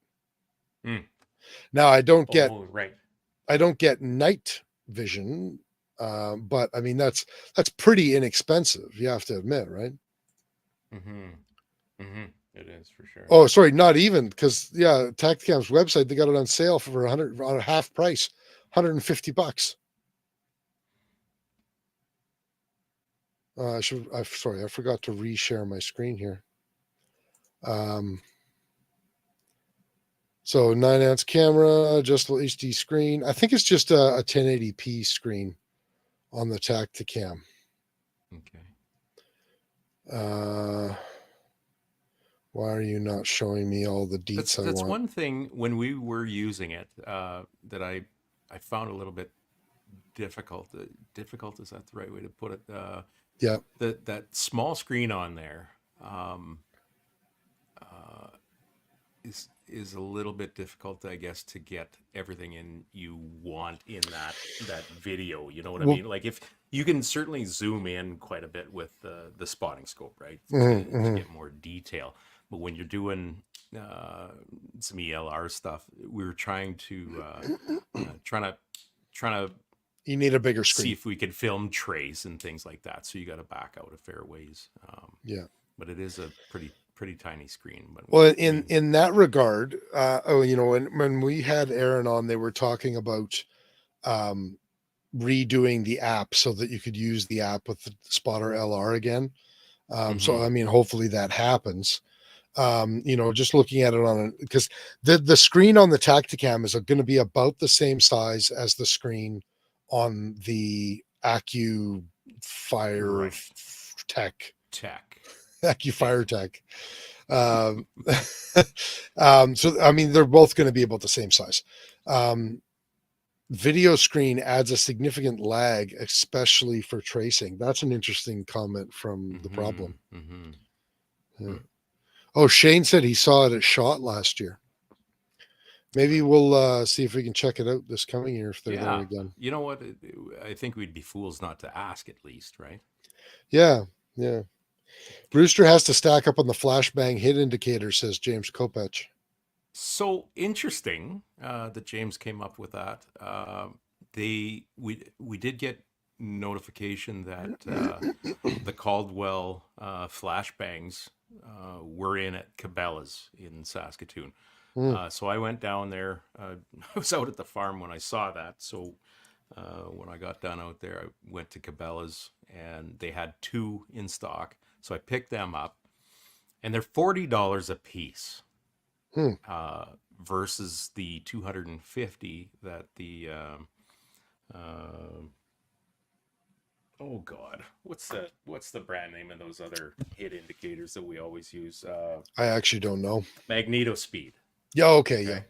Now I don't get night vision, but I mean that's pretty inexpensive. You have to admit, right? It is for sure. Oh, sorry, not even, because yeah, Tacticam's website, they got it on sale for 100 on half price, $150. I forgot to reshare my screen here. So 9-ounce camera, adjustable HD screen. I think it's just a 1080p screen on the Tacticam. Okay. Why are you not showing me all the deets I want? That's one thing when we were using it that I found a little bit difficult. Difficult, is that the right way to put it? Yeah. That small screen on there is a little bit difficult, I guess, to get everything in you want in that video. You know what I mean? Like if you can certainly zoom in quite a bit with the spotting scope, right, to get more detail. But when you're doing some ELR stuff, we were trying to you need a bigger screen. See if we could film trays and things like that. So you got to back out a fair ways. Yeah, but it is a pretty tiny screen. But well, in that regard, when we had Aaron on, they were talking about redoing the app so that you could use the app with the spotter LR again. So I mean, hopefully that happens. Just looking at it because the screen on the Tacticam is going to be about the same size as the screen on the Accu Fire Tech. Accu Fire Tech. So I mean, they're both going to be about the same size. Video screen adds a significant lag, especially for tracing. That's an interesting comment from the problem. Yeah. Oh, Shane said he saw it at SHOT last year. Maybe we'll see if we can check it out this coming year if they're there again. You know what? I think we'd be fools not to ask at least, right? Yeah. Rooster has to stack up on the flashbang hit indicator, says James Kopech. So interesting that James came up with that. We did get notification that the Caldwell flashbangs were in at Cabela's in Saskatoon. So I went down there. I was out at the farm when I saw that. So when I got done out there, I went to Cabela's and they had 2 in stock. So I picked them up, and they're $40 a piece. Versus the $250 that the oh god, what's the brand name of those other hit indicators that we always use? I actually don't know. Magneto Speed. Yeah, okay.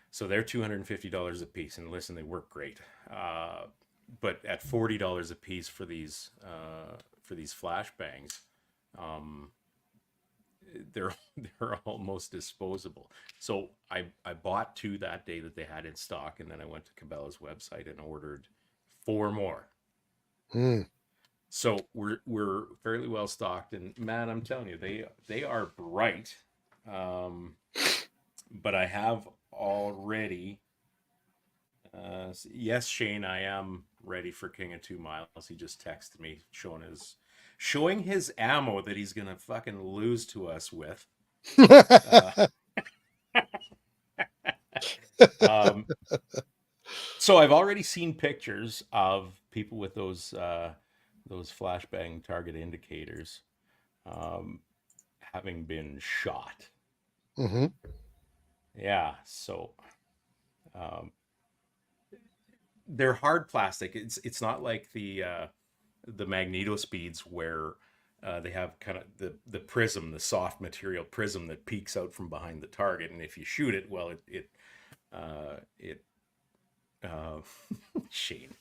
So they're $250 a piece, and listen, they work great. But at $40 a piece for these flashbangs, they're almost disposable. So I bought 2 that day that they had in stock, and then I went to Cabela's website and ordered 4 more. So we're fairly well stocked, and man, I'm telling you, they are bright. But I have already yes, Shane, I am ready for King of 2 Miles. He just texted me showing his ammo that he's gonna fucking lose to us with. So I've already seen pictures of people with those flashbang target indicators having been shot. Yeah, so they're hard plastic. It's not like the Magneto Speeds where they have kind of the prism, the soft material prism that peeks out from behind the target, and if you shoot it, well, it Shane,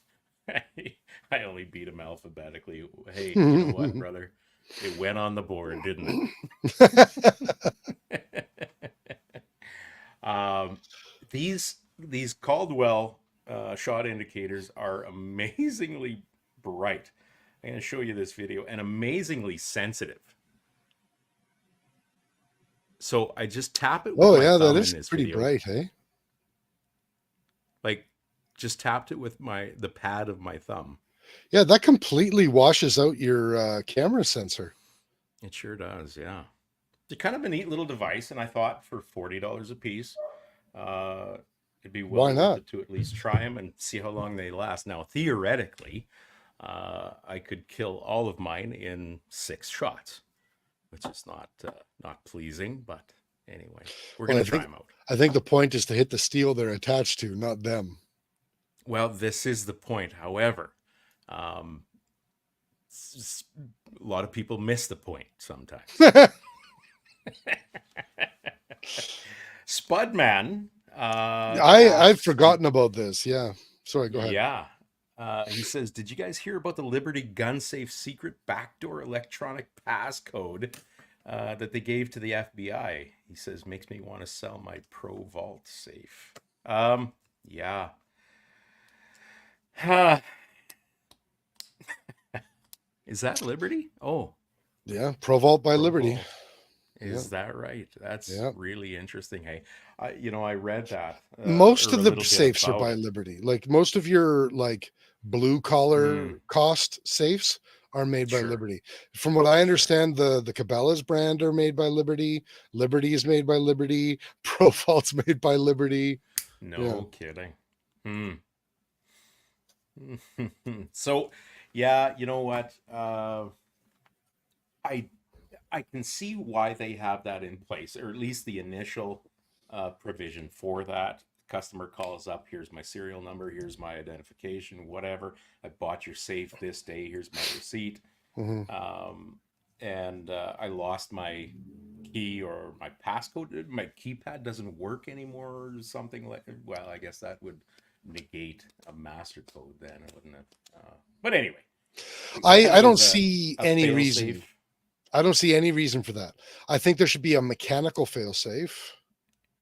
I only beat him alphabetically. Hey, you know what, brother? It went on the board, didn't it? These Caldwell shot indicators are amazingly bright. I'm going to show you this video, and amazingly sensitive. So I just tap it with my thumb that in is this pretty video. bright, hey? Like, just tapped it with the pad of my thumb. Yeah, that completely washes out your camera sensor. It sure does, yeah. It's kind of a neat little device, and I thought for $40 a piece, it'd be well worth it to at least try them and see how long they last. Now, theoretically, I could kill all of mine in 6 shots, which is not pleasing, but anyway, we're going to try them out. I think the point is to hit the steel they're attached to, not them. Well, this is the point. However, a lot of people miss the point sometimes. Spudman. I've forgotten about this. Yeah. Sorry, go ahead. Yeah. He says, did you guys hear about the Liberty Gun Safe secret backdoor electronic passcode that they gave to the FBI? He says, makes me want to sell my Pro Vault safe. Yeah. Is that Liberty? Oh. Yeah, Pro Vault by Liberty. Vault. Is that right? That's really interesting. Hey, I read that. Most of the safes are by Liberty. Like most of your blue collar cost safes are made by Liberty. From what I understand, the Cabela's brand are made by Liberty. Liberty is made by Liberty. Pro Vault's made by Liberty. No kidding. So, yeah, you know what? I can see why they have that in place, or at least the initial provision for that. Customer calls up, here's my serial number, here's my identification, whatever. I bought your safe this day, here's my receipt. Hmm. And I lost my key or my passcode. My keypad doesn't work anymore, or something like. Well, I guess that would negate a master code then, wouldn't it? But anyway, I don't see any fail reason. safe. I don't see any reason for that. I think there should be a mechanical failsafe.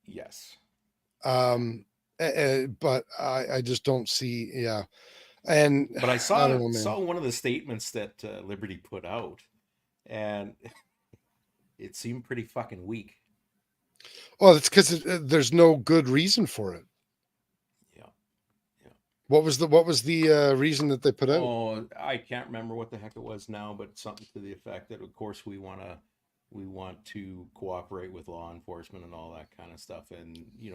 Yes. But I just don't see. Yeah, and But I I don't know, man. saw one of the statements that Liberty put out, and it seemed pretty fucking weak. Well, it's because there's no good reason for it. Yeah. What was the reason that they put out? Oh, I can't remember what the heck it was now, but something to the effect that, of course, we want to cooperate with law enforcement and all that kind of stuff, and the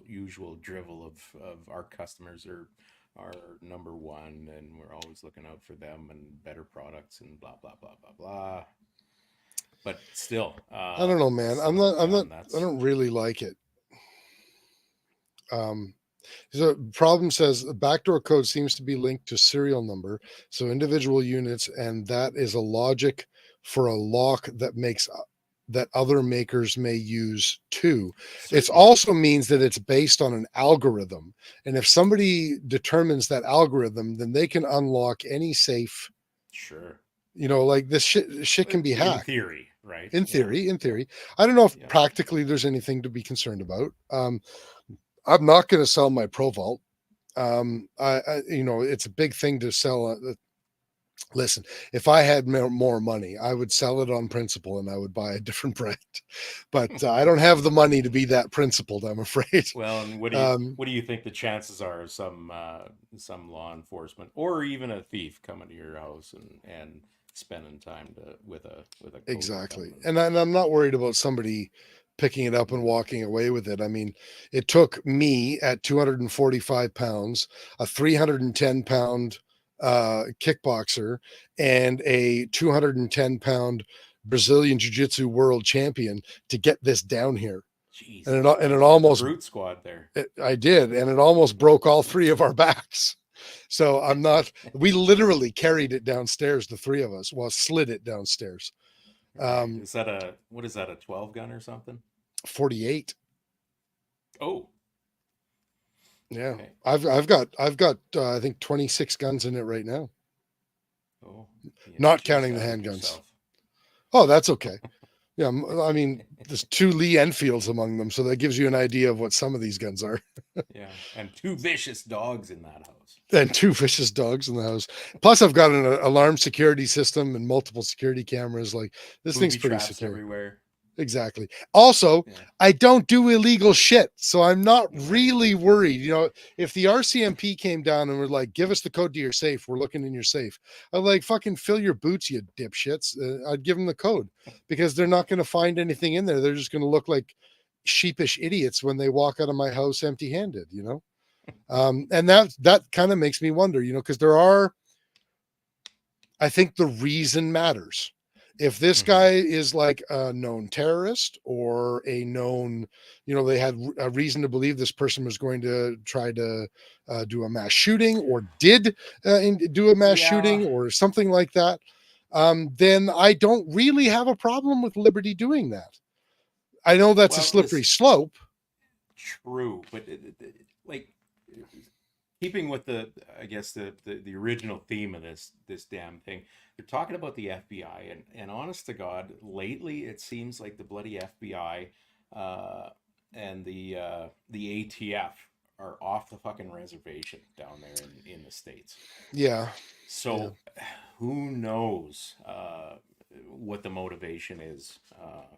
usual drivel of our customers are number one, and we're always looking out for them and better products and blah blah blah blah blah. But still, I don't know, man. I don't really like it. The problem says the backdoor code seems to be linked to serial number, so individual units, and that is a logic for a lock that other makers may use too. It also means that it's based on an algorithm, and if somebody determines that algorithm, then they can unlock any safe. Sure. Like this shit can be hacked. In theory, right? In theory. I don't know if Yeah. practically there's anything to be concerned about. I'm not going to sell my Pro Vault. It's a big thing to sell. Listen, if I had more money, I would sell it on principle and I would buy a different brand. But I don't have the money to be that principled, I'm afraid. Well, and what do you think the chances are of some law enforcement or even a thief coming to your house and spending time with a code Exactly. with them? And I'm not worried about somebody picking it up and walking away with it. I mean, it took me at 245 pounds, a 310 pound kickboxer, and a 210 pound Brazilian jiu-jitsu world champion to get this down here. Jeez. And it almost brute squad there. I did, and it almost broke all three of our backs. So we literally carried it downstairs, the three of us, slid it downstairs. Is that a 12 gun or something? 48. Oh. Yeah. Okay. I've got I think 26 guns in it right now. Oh. Not counting the handguns. Oh, that's okay. Yeah, I mean, there's 2 Lee Enfields among them, so that gives you an idea of what some of these guns are. Yeah, and 2 vicious dogs in that house. And 2 vicious dogs in the house. Plus, I've got an alarm security system and multiple security cameras. Like, this thing's pretty secure. Everywhere. Exactly. Also, I don't do illegal shit, so I'm not really worried. If the RCMP came down and were like, "Give us the code to your safe. We're looking in your safe," I'd like, "Fucking fill your boots, you dipshits." I'd give them the code because they're not going to find anything in there. They're just going to look like sheepish idiots when they walk out of my house empty-handed. And that kind of makes me wonder. Because I think the reason matters. If this guy is like a known terrorist or a known, they had a reason to believe this person was going to try to do a mass shooting or did do a mass shooting or something like that, then I don't really have a problem with Liberty doing that. I know that's a slippery slope. True, but like keeping with the original theme of this damn thing, they're talking about the FBI, and honest to God, lately it seems like the bloody FBI and the ATF are off the fucking reservation down there in the States. Yeah. So who knows what the motivation is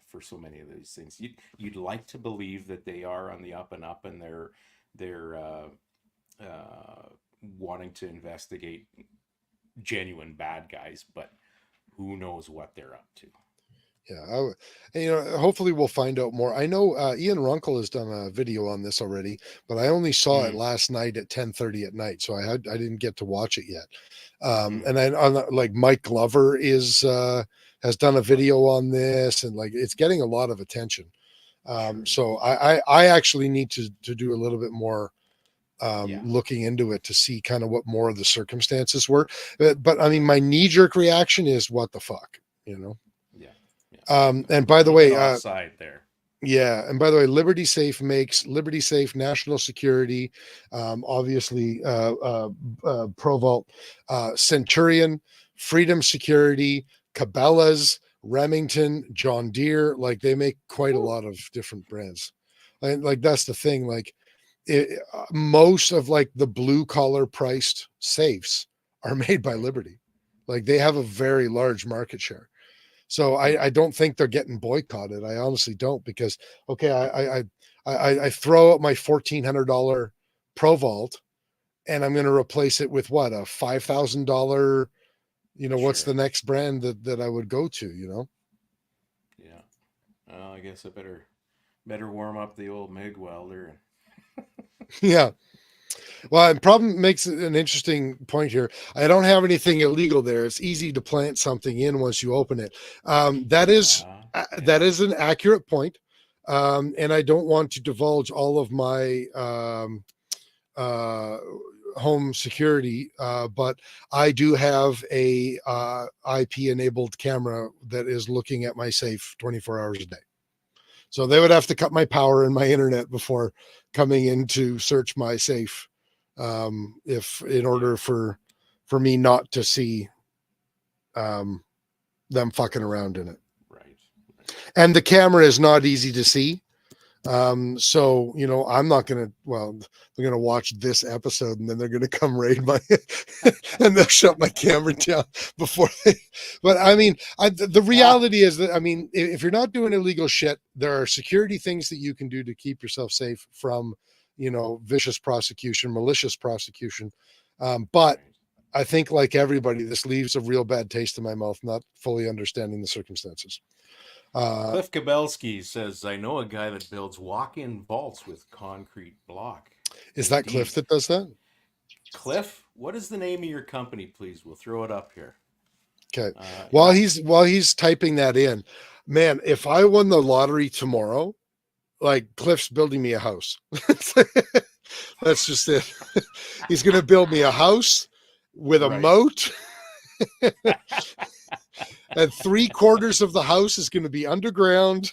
for so many of these things. You'd like to believe that they are on the up and up, and they're wanting to investigate genuine bad guys, but who knows what they're up to. Yeah, hopefully we'll find out more. I know Ian Runkle has done a video on this already, but I only saw it last night at 10:30 at night, so I didn't get to watch it yet. And then like Mike Glover is has done a video on this, and like it's getting a lot of attention. So I actually need to do a little bit more looking into it to see kind of what more of the circumstances were. But I mean, my knee-jerk reaction is what the fuck, you know? And by the way, offside there. Yeah, and by the way, Liberty Safe makes Liberty Safe National Security, obviously ProVault, Centurion, Freedom Security, Cabela's, Remington, John Deere. Like they make quite a lot of different brands. And like that's the thing. Like most of like the blue collar priced safes are made by Liberty. Like they have a very large market share. So I don't think they're getting boycotted. I honestly don't, because okay, I throw out my $1,400 ProVault and I'm going to replace it with what, a $5,000, you know, what's the next brand that I would go to, you know? Yeah. Well, I guess I better warm up the old MIG welder. Yeah. Well, and problem makes an interesting point here. I don't have anything illegal there. It's easy to plant something in once you open it. That is an accurate point. And I don't want to divulge all of my home security, but I do have a IP enabled camera that is looking at my safe 24 hours a day. So they would have to cut my power and my internet before coming in to search my safe, if in order for me not to see them fucking around in it. Right. And the camera is not easy to see. So, you know, I'm not going to, well, they're going to watch this episode and then they're going to come raid my, and they'll shut my camera down before they, but I mean, the reality is that, I mean, if you're not doing illegal shit, there are security things that you can do to keep yourself safe from, you know, vicious prosecution, malicious prosecution. But I think like everybody, this leaves a real bad taste in my mouth, not fully understanding the circumstances. Cliff Kabelski says, I know a guy that builds walk-in vaults with concrete block. Is that Cliff that does that? Cliff, what is the name of your company, please? We'll throw it up here. Okay. While he's typing that in, man, if I won the lottery tomorrow, like Cliff's building me a house. That's just it. He's going to build me a house with a moat. And 3/4 of the house is going to be underground.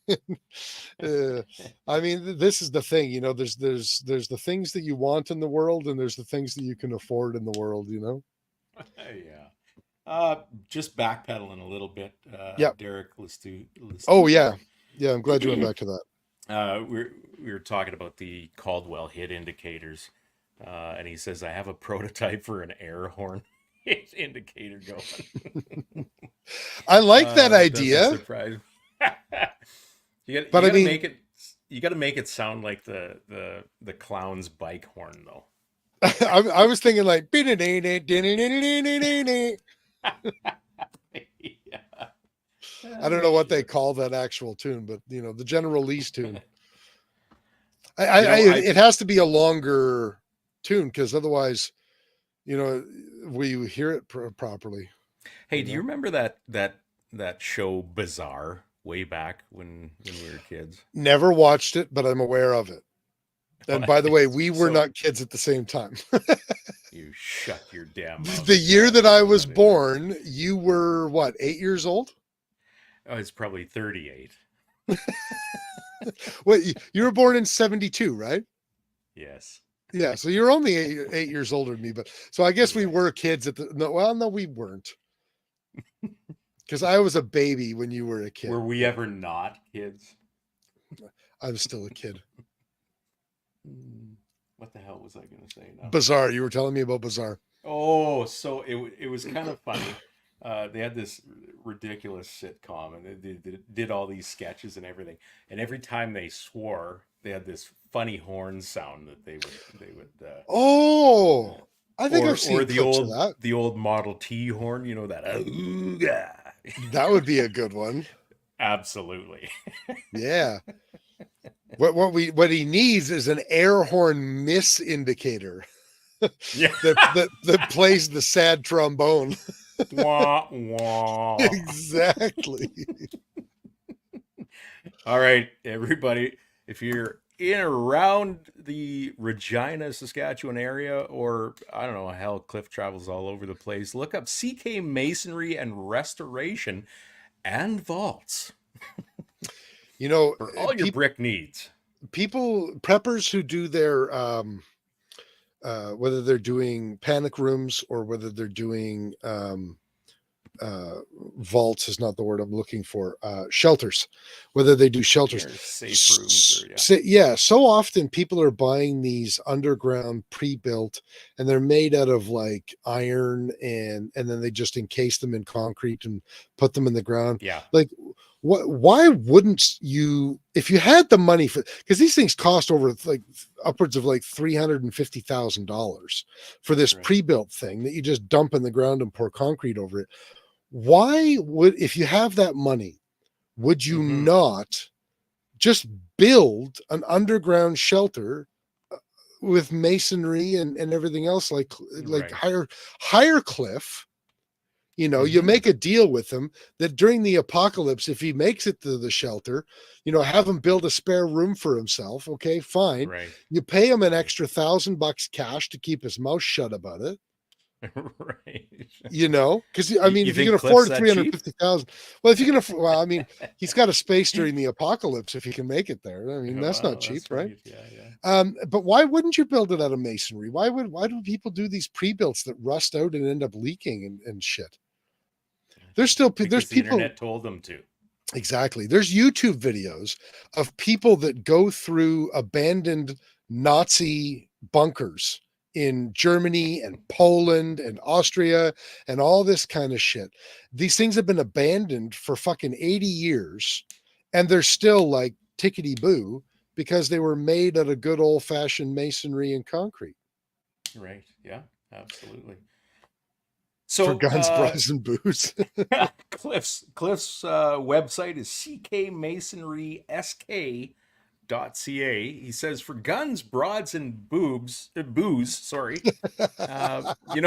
I mean, this is the thing, you know, there's the things that you want in the world and there's the things that you can afford in the world, you know? Yeah. Just backpedaling a little bit. Derek, let's do. Oh yeah. Yeah. I'm glad you went back to that. We were talking about the Caldwell hit indicators. And he says, I have a prototype for an air horn hit indicator going. I like that idea. You got to make it sound like the clown's bike horn, though. I was thinking like, I don't know what they call that actual tune, but you know, the General Lee's tune. It has to be a longer tune because otherwise, you know, we hear it properly. Hey, do you remember that show Bizarre way back when we were kids? Never watched it, but I'm aware of it. And by the way, we were not kids at the same time. You shut your damn mouth. The year that I was born, you were what, 8 years old? Oh, it's probably 38. Wait, you were born in 72, right? Yes. Yeah, so you're only 8 years older than me, but so I guess we were kids at the no, we weren't. Because I was a baby when you were a kid. Were we ever not kids? I was still a kid. What the hell was I going to say now? Bizarre. You were telling me about Bizarre. Oh, so it was kind of funny. They had this ridiculous sitcom, and they did all these sketches and everything. And every time they swore, they had this funny horn sound that they would. I think I've seen clips of that. The old Model T horn, you know that. That would be a good one. Absolutely. Yeah. What he needs is an air horn miss indicator. Yeah. that plays the sad trombone. Wah, wah. Exactly. All right, everybody. If you're in or around the Regina, Saskatchewan area, or I don't know, hell, Cliff travels all over the place, look up CK Masonry and Restoration and Vaults You know, for all your brick needs. preppers who do their whether they're doing panic rooms or whether they're doing vaults is not the word I'm looking for. Shelters, whether they do shelters, Your safe rooms, or so often people are buying these underground pre-built, and they're made out of like iron, and then they just encase them in concrete and put them in the ground. yeah, Like, why wouldn't you, if you had the money for, because these things cost over like upwards of like $350,000 for this Right. pre-built thing that you just dump in the ground and pour concrete over it. Why would, if you have that money, would you not just build an underground shelter with masonry and everything else, like Right. hire Cliff? You know, you make a deal with him that during the apocalypse, if he makes it to the shelter, you know, have him build a spare room for himself. Okay, fine. Right. You pay him an extra $1,000 cash to keep his mouth shut about it. Right. You know, because I mean, You if you think can Cliff's afford that 350,000, well, if you can afford, well, I mean, he's got a space during the apocalypse if he can make it there. I mean, that's Wow, not cheap, that's right? Yeah. But why wouldn't you build it out of masonry? Why do people do these pre-builts that rust out and end up leaking and shit? There's Because the people. internet told them to. Exactly. There's YouTube videos of people that go through abandoned Nazi bunkers in Germany and Poland and Austria and all this kind of shit. These things have been abandoned for fucking 80 years, and they're still like tickety boo because they were made out of good old fashioned masonry and concrete. Right. Yeah, absolutely. For So guns, bras, and booze. Cliff's website is ckmasonrysk.ca. He says, for guns, broads, and booze. Sorry, you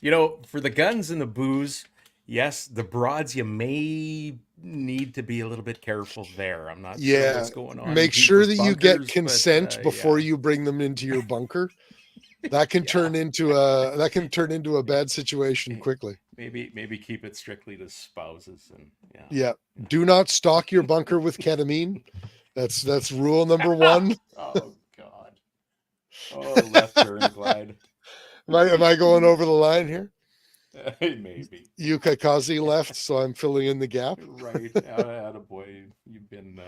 know, for the guns and the booze, yes, the broads, you may need to be a little bit careful there. I'm not sure what's going on. Make sure that you get bunkers, consent but, before yeah. you bring them into your bunker. That can turn into a bad situation quickly. Maybe keep it strictly to spouses and yeah. Do not stock your bunker with ketamine. That's rule number 1. Oh God. Oh, left turn, Clyde. Am I going over the line here? Maybe. Yukikaze left, so I'm filling in the gap. Right. Attaboy. You've been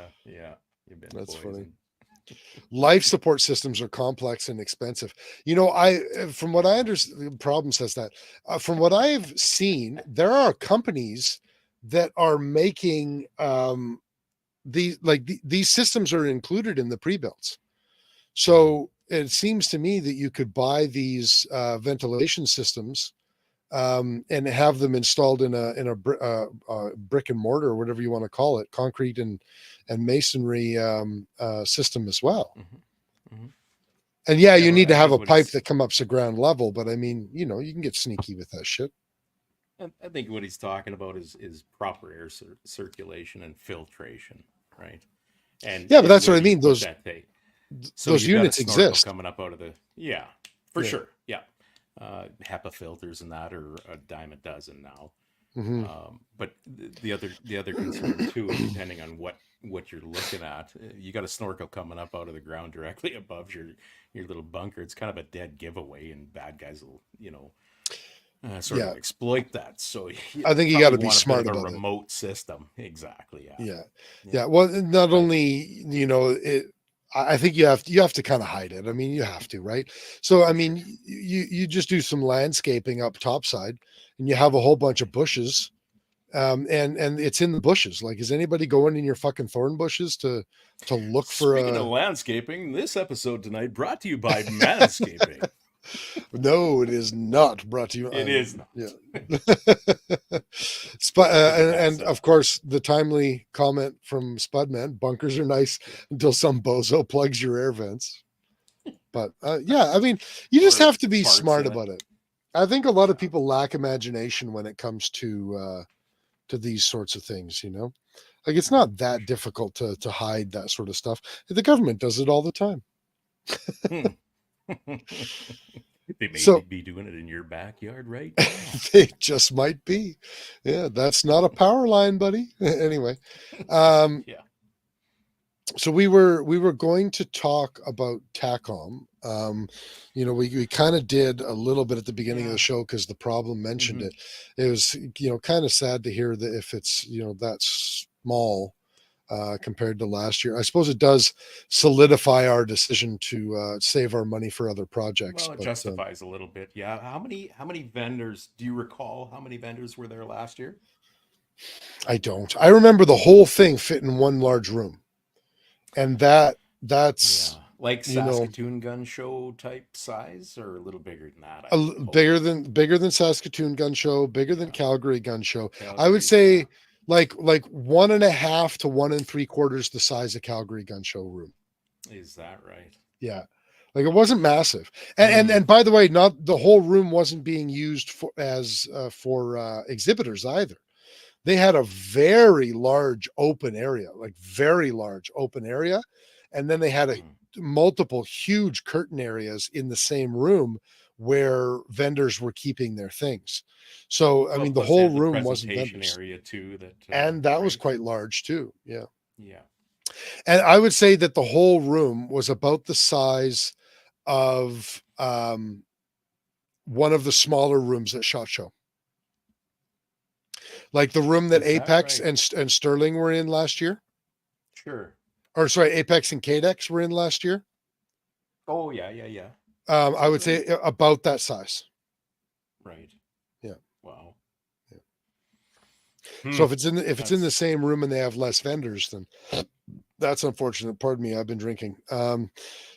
That's poisoned. funny. Life support systems are complex and expensive. You know, from what I understand, problem says that from what I've seen, there are companies that are making these systems are included in the pre-builts. So it seems to me that you could buy these ventilation systems and have them installed in a brick and mortar, or whatever you want to call it, concrete and masonry system as well. And you need to have a pipe that comes up to ground level, but I mean, you know, you can get sneaky with that shit. I think what he's talking about is proper air circulation and filtration, right? And but that's what I mean. Those units exist coming up out of the sure. Yeah. HEPA filters and that are a dime a dozen now. But the other concern too, depending on what you're looking at, you got a snorkel coming up out of the ground directly above your little bunker. It's kind of a dead giveaway, and bad guys will sort of exploit that. So I think you got to be smart about a remote system. Exactly. Yeah. Well, not only, you know, I think you have to kind of hide it. I mean, you have to, right? So, I mean, you just do some landscaping up topside, and you have a whole bunch of bushes, and it's in the bushes. Like, is anybody going in your fucking thorn bushes to look for? Speaking of landscaping, this episode tonight brought to you by Manscaping. No, it is not brought to you. It is not. Yeah. And of course, the timely comment from Spudman: bunkers are nice until some bozo plugs your air vents. But I mean, you just have to be smart about it. I think a lot of people lack imagination when it comes to these sorts of things, you know? Like, it's not that difficult to hide that sort of stuff. The government does it all the time. Hmm. They may So be doing it in your backyard right they just might be. Yeah, that's not a power line, buddy. Anyway, now. Yeah. so we were going to talk about TACOM. We kind of did a little bit at the beginning of the show because the problem mentioned it. It was kind of sad to hear that if it's that small compared to last year. I suppose it does solidify our decision to save our money for other projects. Well, it But justifies a little bit. Yeah. How many vendors do you recall? How many vendors were there last year? I don't. I remember the whole thing fit in one large room, and that's Yeah. Like you know Saskatoon Gun Show type size, or a little bigger than that, I a, would hope. bigger than Saskatoon Gun Show, bigger than Yeah. Calgary Gun Show. I would Calgary. Yeah. say like 1.5 to 1 3/4 the size of Calgary Gun Show room. Is that right? Yeah. Like, it wasn't massive. And Mm. by the way, not the whole room wasn't being used for exhibitors either. They had a very large open area, like very large open area, and then they had a Mm. multiple huge curtain areas in the same room where vendors were keeping their things. So I Well, mean, the plus they whole had the room wasn't presentation vendors, area too. That and that was right? quite large too. Yeah. Yeah. And I would say that the whole room was about the size of one of the smaller rooms at SHOT Show, like the room that Is that Apex right? and Sterling were in last year, Sure. or sorry, Apex and KDEX were in last year. Oh yeah, yeah, yeah. I would Really? say about that size. Right. Yeah. Wow. So Hmm. if it's in the That's same room and they have less vendors, then that's unfortunate. Pardon me, I've been drinking.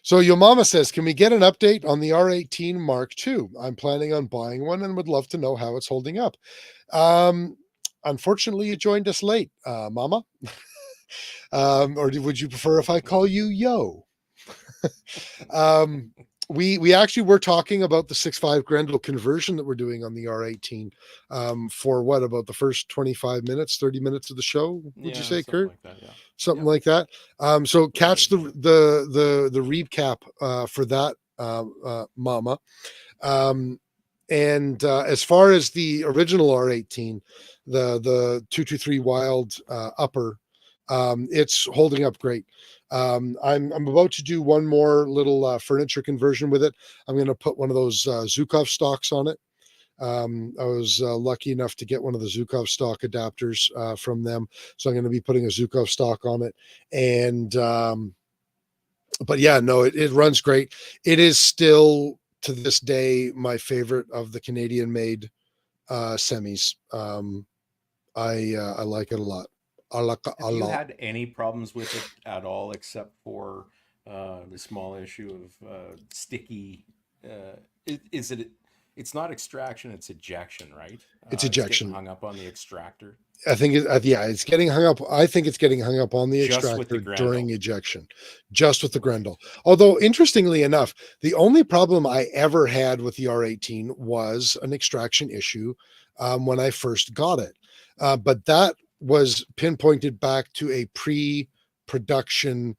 So your mama says, can we get an update on the R18 Mark II? I'm planning on buying one and would love to know how it's holding up. Unfortunately, you joined us late, Mama. Or would you prefer if I call you Yo? um, we actually were talking about the 6.5 Grendel conversion that we're doing on the R18 for what, about the first 25 minutes, 30 minutes of the show, would you yeah, say, something Kurt? like that. Yeah. Something Yep. like that. So Little catch bit. the recap for that, Mama. And as far as the original R18, the 223 Wild upper, it's holding up great. I'm about to do one more little furniture conversion with it. I'm going to put one of those Zukov stocks on it. I was lucky enough to get one of the Zukov stock adapters from them, so I'm going to be putting a Zukov stock on it. And but yeah, no, it runs great. It is still to this day my favorite of the Canadian made semis. I like it a lot. I like it a Have you lot. had any problems with it at all, except for the small issue of sticky? Is it? It's not extraction; it's ejection, right? It's It's getting ejection. hung up on the extractor, I think yeah, it's getting hung up. I think it's getting hung up on the just with the extractor during Grendel. ejection, just with the Right. Grendel. Although, interestingly enough, the only problem I ever had with the R18 was an extraction issue when I first got it. But that was pinpointed back to a pre-production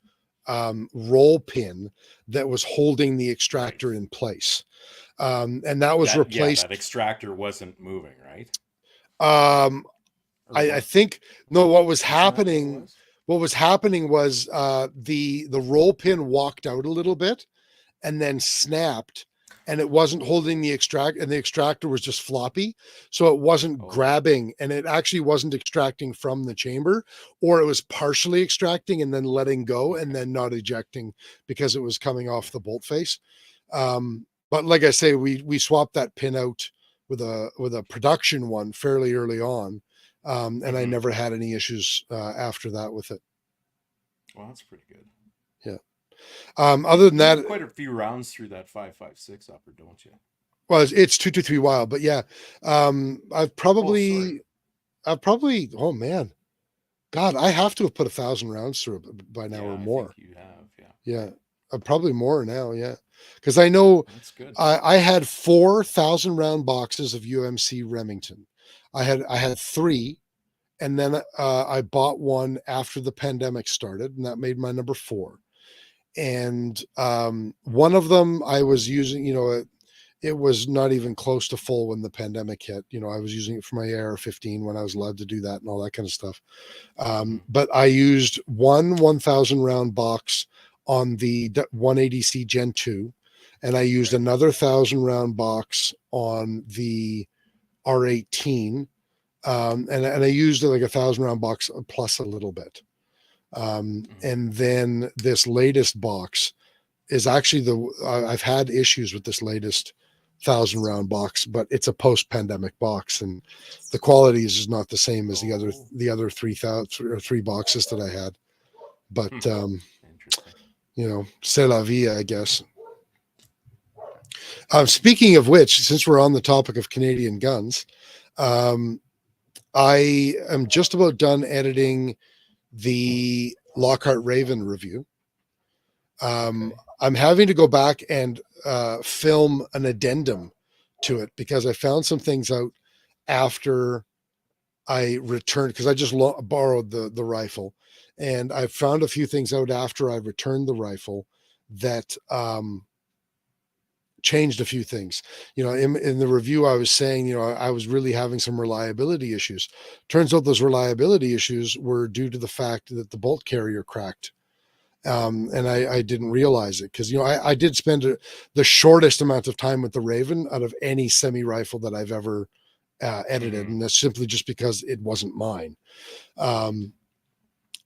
roll pin that was holding the Right. extractor in place. And that was That replaced. extractor wasn't moving, right? Um, Or I what? think no. Isn't that what it was? What was happening was the roll pin walked out a little bit and then snapped, and it wasn't holding Oh, the and the extractor was just floppy, so it wasn't oh, grabbing, and it actually wasn't extracting from the chamber, or it was partially extracting and then letting go and okay, then not ejecting because it was coming off okay. the bolt face. But like I say, we swapped that pin out with a production one fairly early on, and I Hmm. never had any issues after that with it. Well, that's pretty good. Yeah. Other than You that, get quite a few rounds through that 5.56 upper, don't you? well, it's 223 Wild, but yeah, I've Oh, sorry. probably, oh man, God, I have to have put 1,000 rounds through it by now Yeah, or I think more. you have. Yeah. Yeah, probably more now. Yeah. because I know That's good. I had 4,000 round boxes of UMC Remington. I had 3, and then I bought one after the pandemic started, and that made my number 4. And one of them I was using, it was not even close to full when the pandemic hit. I was using it for my AR-15 when I was allowed to do that and all that kind of stuff. But I used one 1,000 round box on the 180C Gen 2, and I used another 1,000 round box on the R18, and I used like 1,000 round box plus a little bit. And then this latest box is actually I've had issues with this latest 1,000 round box, but it's a post-pandemic box, and the quality is not the same as the other 3,000 or 3 boxes that I had. But Interesting. c'est la vie, I guess. Speaking of which, since we're on the topic of Canadian guns, I am just about done editing the Lockhart Raven review. I'm having to go back and film an addendum to it because I found some things out after I returned, because I just borrowed the rifle, and I found a few things out after I returned the rifle that changed a few things. In the review I was saying, I was really having some reliability issues. Turns out those reliability issues were due to the fact that the bolt carrier cracked. And I didn't realize it because, I did spend the shortest amount of time with the Raven out of any semi rifle that I've ever edited. And that's simply just because it wasn't mine.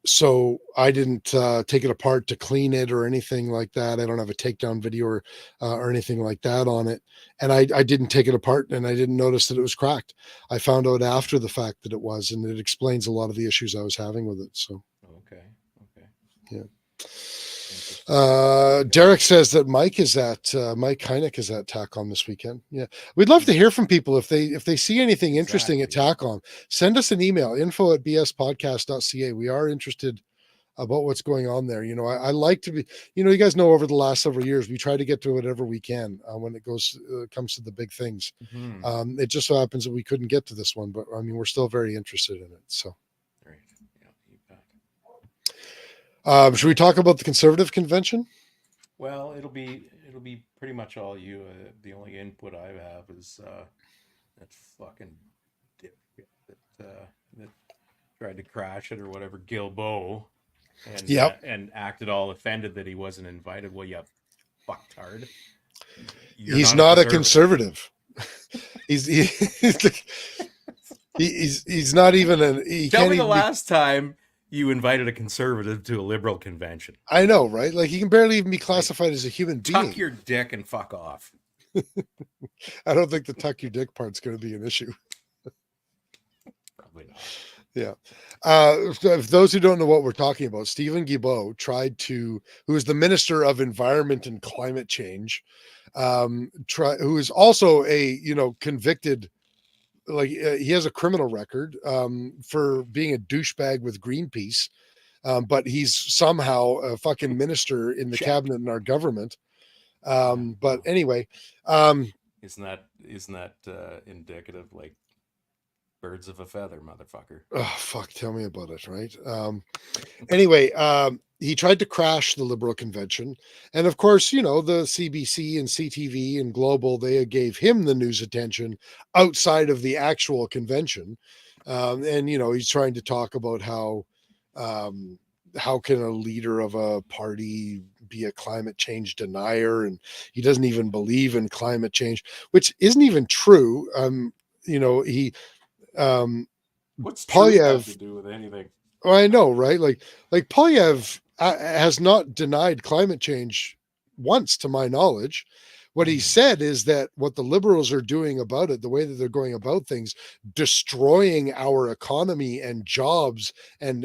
So I didn't take it apart to clean it or anything like that. I don't have a takedown video or anything like that on it. And I didn't take it apart, and I didn't notice that it was cracked. I found out after the fact that it was, and it explains a lot of the issues I was having with it. So, Okay. Yeah. Derek says that Mike Hynek is at TACOM this weekend. Yeah, we'd love to hear from people if they see anything interesting at TACOM. Send us an email, info@bspodcast.ca. We are interested about what's going on there. I like to be, you guys know, over the last several years we try to get to whatever we can when it comes to the big things. It just so happens that we couldn't get to this one, but I mean, we're still very interested in it. So. Right. Yeah, you bet. Should we talk about the Conservative Convention? Well, it'll be pretty much all you. The only input I have is that fucking dipshit that tried to crash it or whatever, Gilbo, and acted all offended that he wasn't invited. Well, you fucktard. He's not a conservative. he's not even Tell me the last time you invited a conservative to a liberal convention. I know, right? Like, he can barely even be classified as a human being. Tuck your dick and fuck off. I don't think the tuck your dick part's going to be an issue. Probably not. Yeah. If those who don't know what we're talking about, Stephen Guilbeault who is the Minister of Environment and Climate Change, who is also a, convicted, he has a criminal record for being a douchebag with Greenpeace, but he's somehow a fucking minister in the cabinet in our government. But anyway, isn't that indicative, like birds of a feather, motherfucker? Oh fuck! Tell me about it, right? Anyway, he tried to crash the Liberal convention, and of course, the CBC and CTV and Global, they gave him the news attention outside of the actual convention, and he's trying to talk about how can a leader of a party be a climate change denier, and he doesn't even believe in climate change, which isn't even true. What's Polyev have to do with anything? Well, I know, right? Like Polyev has not denied climate change once, to my knowledge. What he said is that what the liberals are doing about it, the way that they're going about things, destroying our economy and jobs and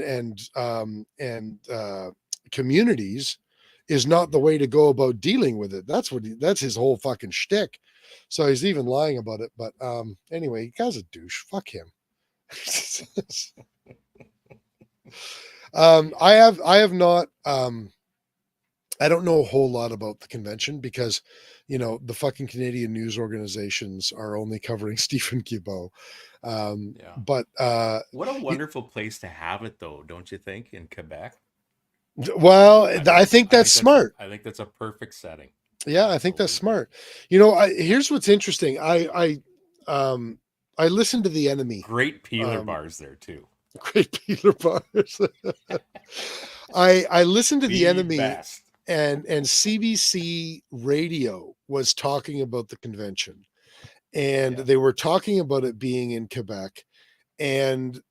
communities, is not the way to go about dealing with it. That's his whole fucking shtick. So he's even lying about it. But anyway, the guy's a douche. Fuck him. I have not I don't know a whole lot about the convention because, the fucking Canadian news organizations are only covering Stephen Guilbeault. Yeah. But What a wonderful place to have it, though, don't you think, in Quebec? well, I think that's smart. I think that's a perfect setting. Yeah, I think that's Absolutely. smart. Here's what's interesting. I listened to the Enemy. Great peeler bars there too. Great Peter bars. I listened to the The Enemy, best. and CBC Radio was talking about the convention, and Yeah. they were talking about it being in Quebec, and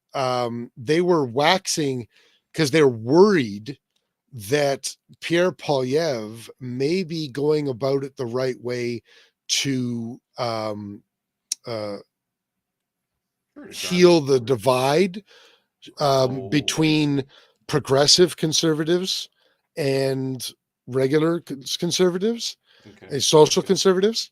they were waxing because they're worried that Pierre Polyev may be going about it the right way to Sure, to drive heal it the forward. divide Oh, between progressive conservatives and regular conservatives okay. and social Okay. conservatives.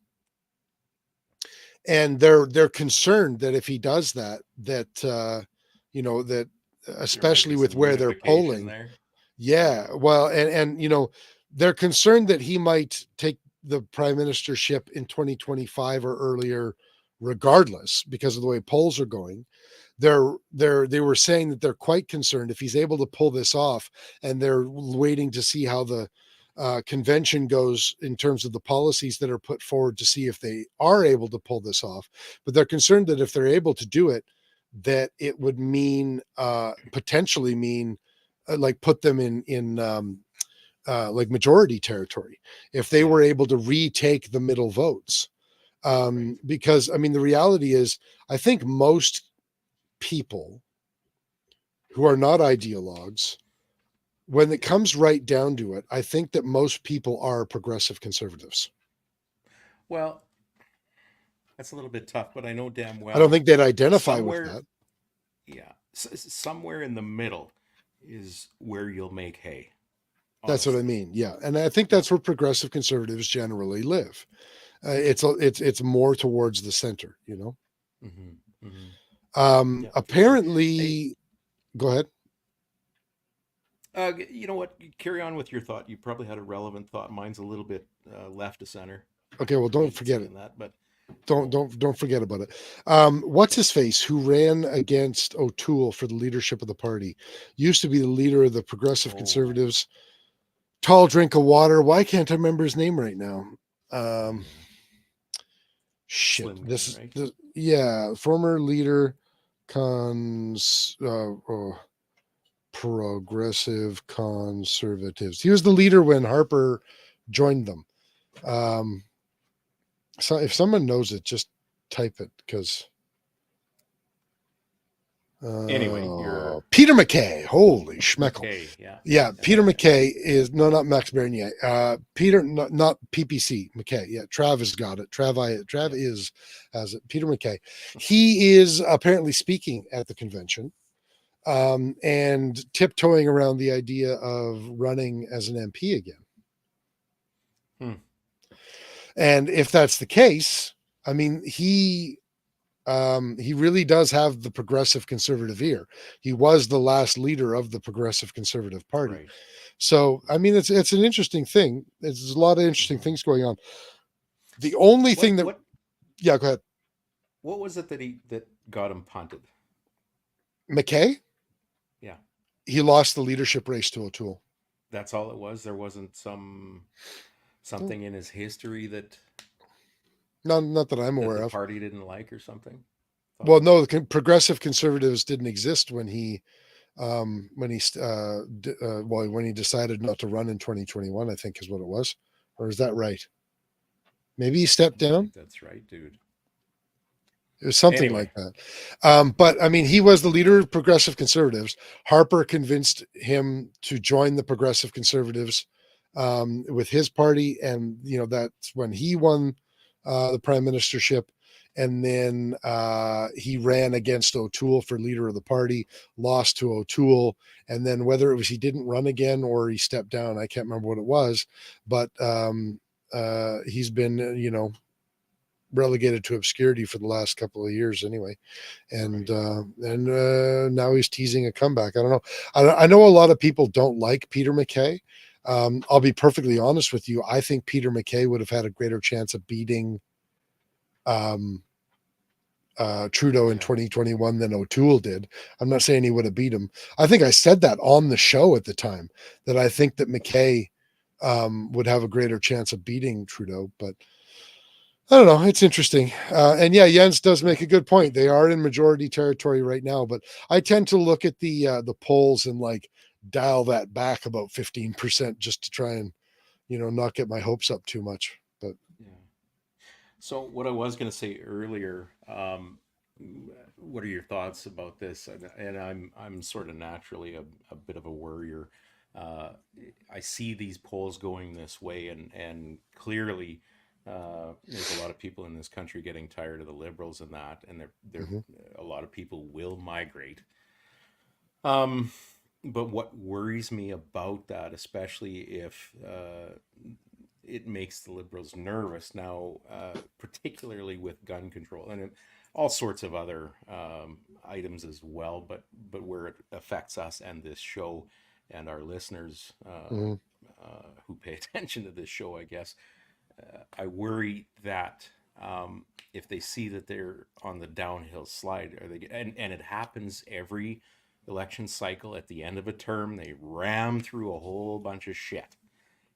And they're concerned that if he does that, that that There might especially be with some where they're unification polling. there. Yeah, well, and they're concerned that he might take the prime ministership in 2025 or earlier, regardless, because of the way polls are going. They were saying that they're quite concerned if he's able to pull this off, and they're waiting to see how the convention goes in terms of the policies that are put forward to see if they are able to pull this off. But they're concerned that if they're able to do it, that it would mean potentially mean like put them in like majority territory if they were able to retake the middle votes. Because I mean, the reality is, I think most people who are not ideologues, when it comes right down to it, I think that most people are progressive conservatives. Well, that's a little bit tough, but I know damn well. I don't think they'd identify with somewhere, that. yeah, somewhere in the middle is where you'll make hay. That's what I Honestly. mean. Yeah, and I think that's where progressive conservatives generally live. It's more towards the center. Mm-hmm. Mm-hmm. Yeah, for sure. Hey, Apparently, go ahead. you know what? Carry on with your thought. You probably had a relevant thought. Mine's a little bit left of center. Okay, well, I don't hate forget it. saying that, but Don't forget about it. What's his face who ran against O'Toole for the leadership of the party used to be the leader of the progressive oh, conservatives. Tall drink of water. Why can't I remember his name right now? Um, shit. slim guy, This is right? yeah, former leader progressive conservatives. He was the leader when Harper joined them. So if someone knows it, just type it because Anyway, you're Peter MacKay. Holy schmeckle. McKay. Yeah. Yeah, Peter MacKay is no, not Max Bernier. Peter, not PPC MacKay. Yeah, Trav has got it. Trav is has it. Peter MacKay. He is apparently speaking at the convention, and tiptoeing around the idea of running as an MP again. And if that's the case, I mean, he really does have the progressive conservative ear. He was the last leader of the progressive conservative party. Right. So, I mean, it's an interesting thing. There's a lot of interesting things going on. The only thing that, yeah, go ahead. What was it that got him punted? MacKay? Yeah. He lost the leadership race to O'Toole. That's all it was. There wasn't something in his history that Not that I'm aware the of. party didn't like or something. Well, no, the progressive conservatives didn't exist when he when he decided not to run in 2021, I think is what it was. Or is that right? Maybe he stepped I down. think that's right, dude. It was something like that. But I mean, he was the leader of progressive conservatives. Harper convinced him to join the progressive conservatives with his party. And, that's when he won the prime ministership. And then he ran against O'Toole for leader of the party, lost to O'Toole. And then whether it was he didn't run again or he stepped down, I can't remember what it was. But he's been, relegated to obscurity for the last couple of years anyway. And now he's teasing a comeback. I don't know. I know a lot of people don't like Peter MacKay. I'll be perfectly honest with you. I think Peter MacKay would have had a greater chance of beating Trudeau in 2021 than O'Toole did. I'm not saying he would have beat him. I think I said that on the show at the time, that I think that MacKay would have a greater chance of beating Trudeau, but I don't know. It's interesting. And yeah, Jens does make a good point. They are in majority territory right now, but I tend to look at the polls and like dial that back about 15% just to try and, not get my hopes up too much. But Yeah. So what I was going to say earlier, what are your thoughts about this? And I'm sort of naturally a bit of a worrier. Uh, I see these polls going this way, and clearly there's a lot of people in this country getting tired of the liberals and that, and a lot of people will migrate. Um, but what worries me about that, especially if it makes the liberals nervous now, particularly with gun control and all sorts of other items as well, but where it affects us and this show and our listeners mhm. who pay attention to this show, I guess. I worry that if they see that they're on the downhill slide, and it happens every election cycle at the end of a term, they ram through a whole bunch of shit.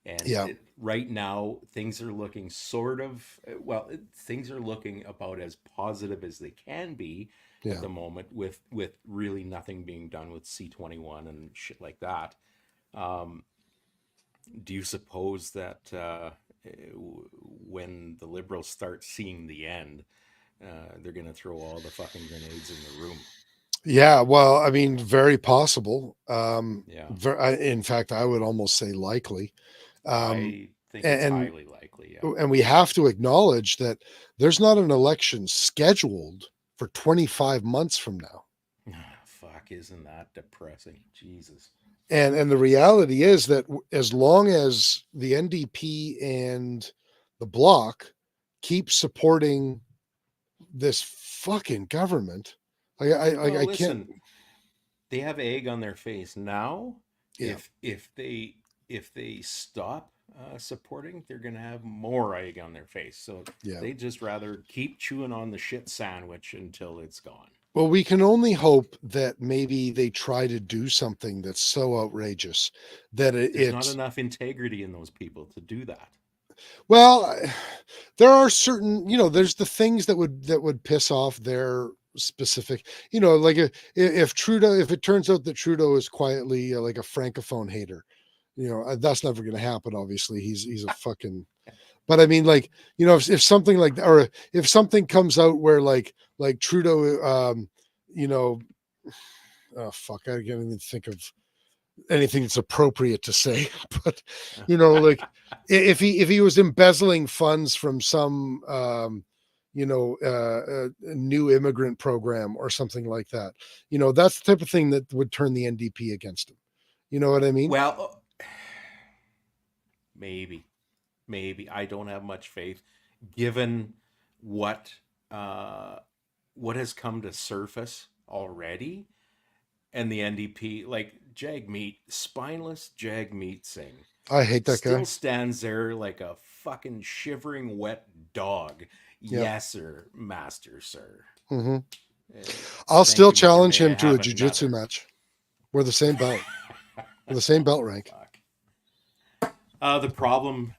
And Yeah, right now, things are looking things are looking about as positive as they can be at yeah. the moment, with really nothing being done with C-21 and shit like that. Um, do you suppose that when the liberals start seeing the end, they're going to throw all the fucking grenades in the room? Yeah, well, I mean, very possible. Yeah, In fact, I would almost say likely. Um, I think it's and highly likely. Yeah. and we have to acknowledge that there's not an election scheduled for 25 months from now. Fuck, isn't that depressing? Jesus. And the reality is that as long as the NDP and the Bloc keep supporting this fucking government, Well, I can't. listen, they have egg on their face now. Yeah, If they stop supporting, they're gonna have more egg on their face. So yeah. they just rather keep chewing on the shit sandwich until it's gone. Well, we can only hope that maybe they try to do something that's so outrageous that There's not it's enough integrity in those people to do that. well, there are certain, there's the things that would piss off their specific, like if Trudeau, if it turns out that Trudeau is quietly like a francophone hater, that's never going to happen. Obviously, he's a fucking. But I mean, like, if something like, or if something comes out where like Trudeau, you know, oh fuck, I can't even think of anything that's appropriate to say. But like if he was embezzling funds from some new immigrant program or something like that, that's the type of thing that would turn the NDP against him. You know what I mean? Well, maybe, I don't have much faith, given what what has come to surface already, and the NDP, like spineless Jagmeet Singh, I hate that guy. still stands there like a fucking shivering wet dog. Yeah. Yes, sir, master, sir. Hmm. Uh, I'll Thank still you, but you challenge may him to a have jiu-jitsu another. match. We're the same belt. We're the same belt rank. Fuck. The problem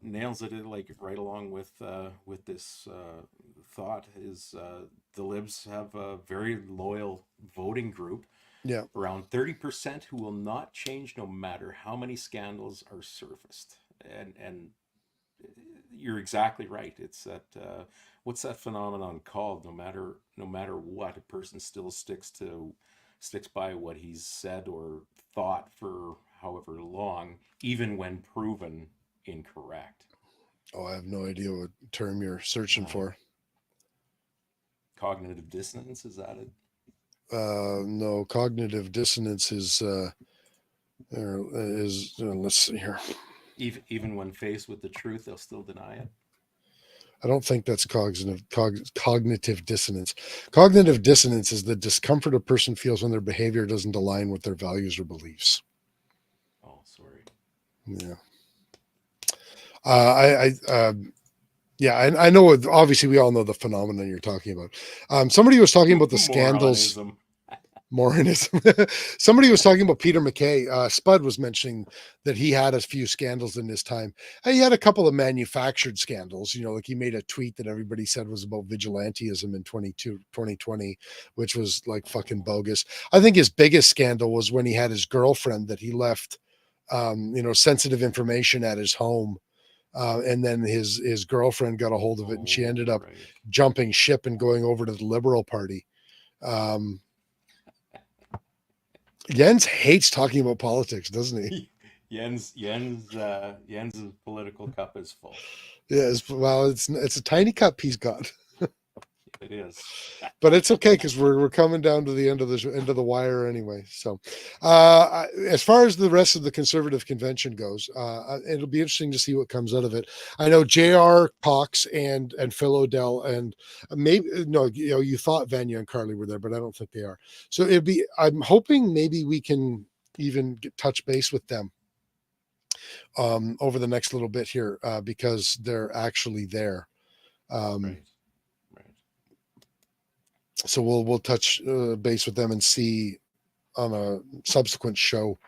nails it like right along with this thought is the libs have a very loyal voting group, Yeah. around 30%, who will not change no matter how many scandals are surfaced. And you're exactly right. It's that what's that phenomenon called? No matter what, a person still sticks by what he's said or thought for however long, even when proven incorrect. Oh, I have no idea what term you're searching Uh, for. Cognitive dissonance, is that it? No, cognitive dissonance is let's see here. Even when faced with the truth, they'll still deny it. I don't think that's cognitive dissonance. Cognitive dissonance is the discomfort a person feels when their behavior doesn't align with their values or beliefs. Oh, sorry. Yeah. I know. Obviously, we all know the phenomenon you're talking about. Somebody was talking about the scandals. Morinism. Somebody was talking about Peter McKay. Spud was mentioning that he had a few scandals in his time. He had a couple of manufactured scandals. Like he made a tweet that everybody said was about vigilantism in 2020, which was like fucking bogus. I think his biggest scandal was when he had his girlfriend that he left, sensitive information at his home. And then his girlfriend got a hold of it, and she ended up jumping ship and going over to the Liberal Party. Jens hates talking about politics, doesn't he? Jens' political cup is full. Yes, well, it's a tiny cup he's got. It is, but it's okay because we're coming down to the end of the wire anyway. So, as far as the rest of the Conservative convention goes, it'll be interesting to see what comes out of it. I know J.R. Cox and Phil O'Dell and you thought Vanya and Carly were there, but I don't think they are. So I'm hoping maybe we can even touch base with them over the next little bit here because they're actually there. Right. So we'll touch base with them and see on a subsequent show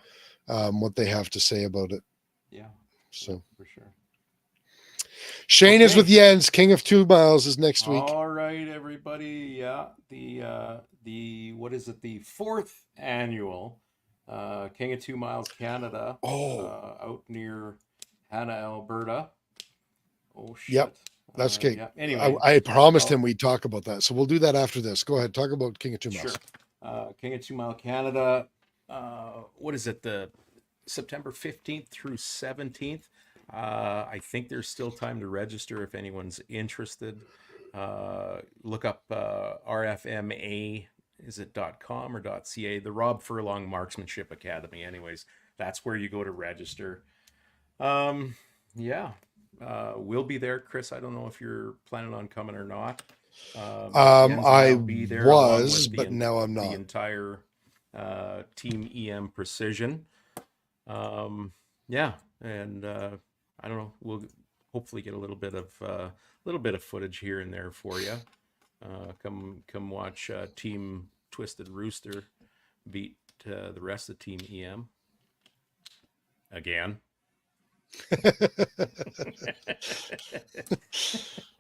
what they have to say about it. Yeah. So for sure. Shane is with Jens. King of 2 Miles is next week. All right, everybody. Yeah, the what is it? The 4th annual King of 2 Miles Canada. Out near Hanna, Alberta. Oh shit. Yep. That's okay. Yeah. Anyway, I promised him we'd talk about that. So we'll do that after this. Go ahead. Talk about King of 2 Miles. Sure. King of 2 Mile Canada. What is it? The September 15th through 17th. I think there's still time to register if anyone's interested. Look up RFMA. Is it .com or .ca? The Rob Furlong Marksmanship Academy. Anyways, that's where you go to register. Yeah. We'll be there, Chris. I don't know if you're planning on coming or not. I was, but now I'm not. The entire Team EM Precision. Yeah, and I don't know. We'll hopefully get a little bit of footage here and there for you. Come watch Team Twisted Rooster beat the rest of Team EM again.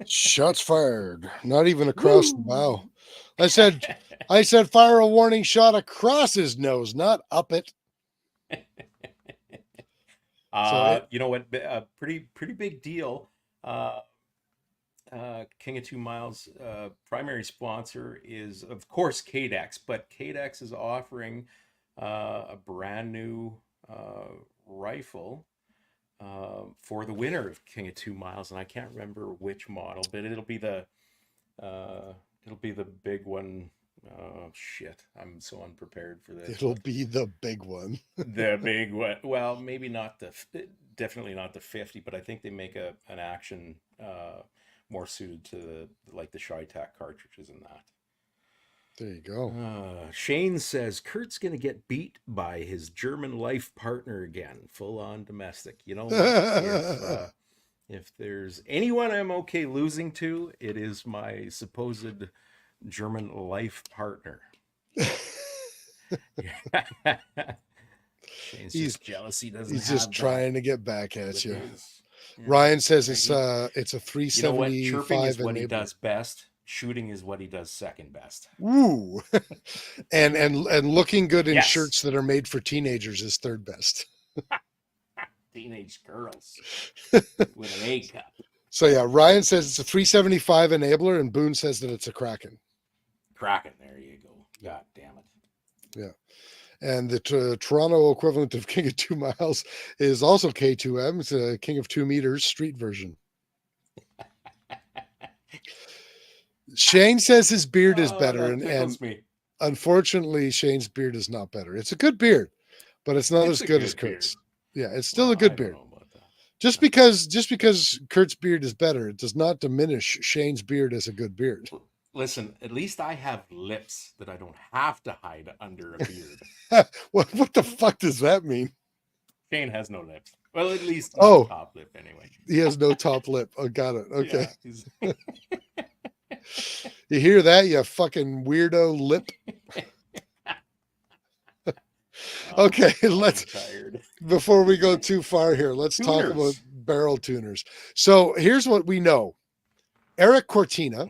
Shots fired. Not even across the bow. I said fire a warning shot across his nose, not up it. You know what? Pretty big deal. King of 2 Miles primary sponsor is of course KDEX, but KDEX is offering a brand new rifle for the winner of King of 2 Miles, and I can't remember which model, but it'll be the big one. Oh shit! I'm so unprepared for this. It'll be the big one. The big one. Well, maybe not definitely not the 50, but I think they make an action more suited to the Shytac cartridges and that. There you go. Shane says Kurt's going to get beat by his German life partner again. Full on domestic. You know what? If there's anyone I'm okay losing to, it is my supposed German life partner. Shane's just jealous he doesn't. He's just trying to get back at you. Yeah. Ryan says it's a 375. You know what? Chirping is what he does best. Shooting is what he does second best. Ooh. and looking good in shirts that are made for teenagers is third best. Teenage girls with an A cup. So yeah, Ryan says it's a 375 enabler, and Boone says that it's a Kraken. Kraken, there you go. God damn it. Yeah. And the Toronto equivalent of King of 2 Miles is also K2M. It's a King of 2 Meters street version. Shane says his beard is better, and unfortunately, Shane's beard is not better. It's a good beard, but it's not as good as Kurt's. Yeah, it's still a good beard. Just because Kurt's beard is better, it does not diminish Shane's beard as a good beard. Listen, at least I have lips that I don't have to hide under a beard. What the fuck does that mean? Shane has no lips. Well, at least not Oh, top lip anyway. he has no top lip. Oh, got it. Okay. Yeah, You hear that, you fucking weirdo lip? Okay, I'm let's tired. before we go too far here, let's talk about Tuners. barrel tuners. So here's what we know. Eric Cortina,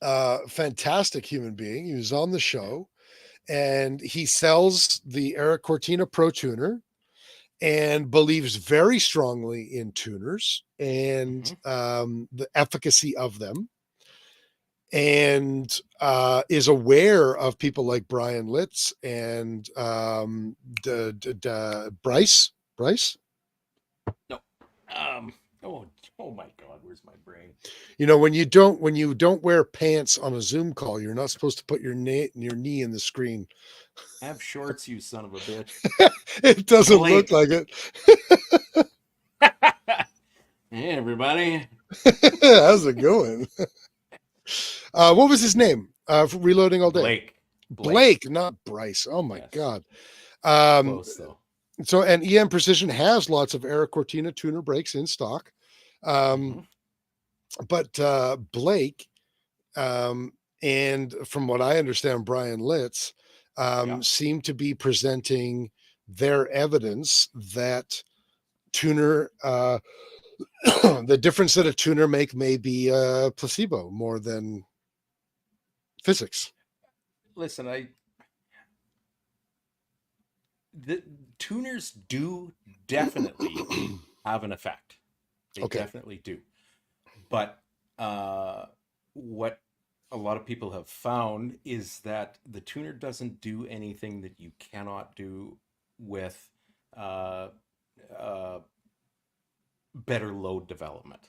fantastic human being. He was on the show and he sells the Eric Cortina Pro Tuner and believes very strongly in tuners and the efficacy of them, and is aware of people like Brian Litz and Bryce. Bryce, No. Um. Oh. Oh my God. Where's my brain? you know, when you don't wear pants on a Zoom call, you're not supposed to put your knee in the screen. I have shorts, you son of a bitch. It doesn't look Blake. like it. Hey, everybody. How's it going? What was his name? Reloading all day. Blake, not Bryce. Oh my Yes. God. Close though. So, and EM Precision has lots of Eric Cortina tuner brakes in stock. But Blake, and from what I understand, Brian Litz, seem to be presenting their evidence that tuner, the difference that a tuner make may be placebo more than physics. Listen, the tuners do definitely have an effect. They definitely do. But what a lot of people have found is that the tuner doesn't do anything that you cannot do with better load development.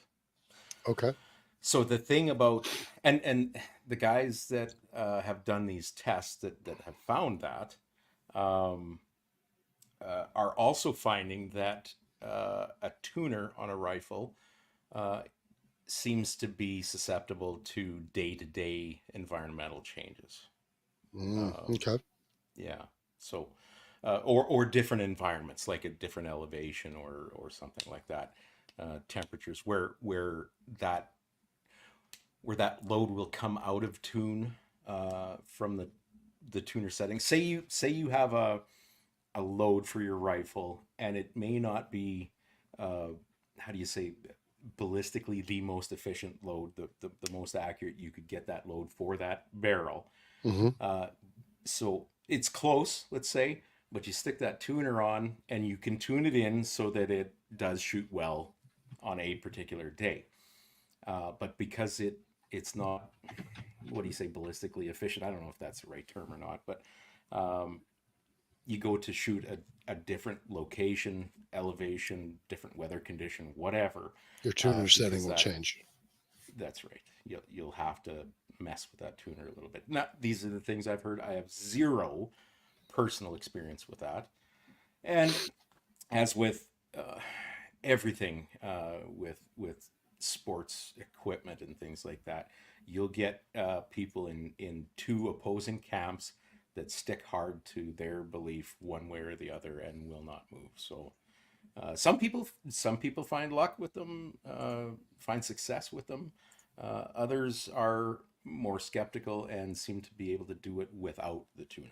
Okay. So the thing about and the guys that have done these tests that have found that are also finding that a tuner on a rifle seems to be susceptible to day-to-day environmental changes. Okay. Yeah. So, or different environments, like a different elevation or something like that. Temperatures where that load will come out of tune from the tuner settings. Say you have a load for your rifle, and it may not be how do you say, ballistically the most efficient load, the most accurate you could get that load for that barrel. So it's close, let's say, but you stick that tuner on and you can tune it in so that it does shoot well on a particular day. But because it's not, what do you say, ballistically efficient? I don't know if that's the right term or not, but you go to shoot a different location, elevation, different weather condition, whatever. Your tuner setting will change. That's right. You'll have to mess with that tuner a little bit. Now, these are the things I've heard. I have zero personal experience with that. And as with everything with sports equipment and things like that, you'll get people in two opposing camps that stick hard to their belief one way or the other and will not move. So some people find luck with them, find success with them. Others are more skeptical and seem to be able to do it without the tuner.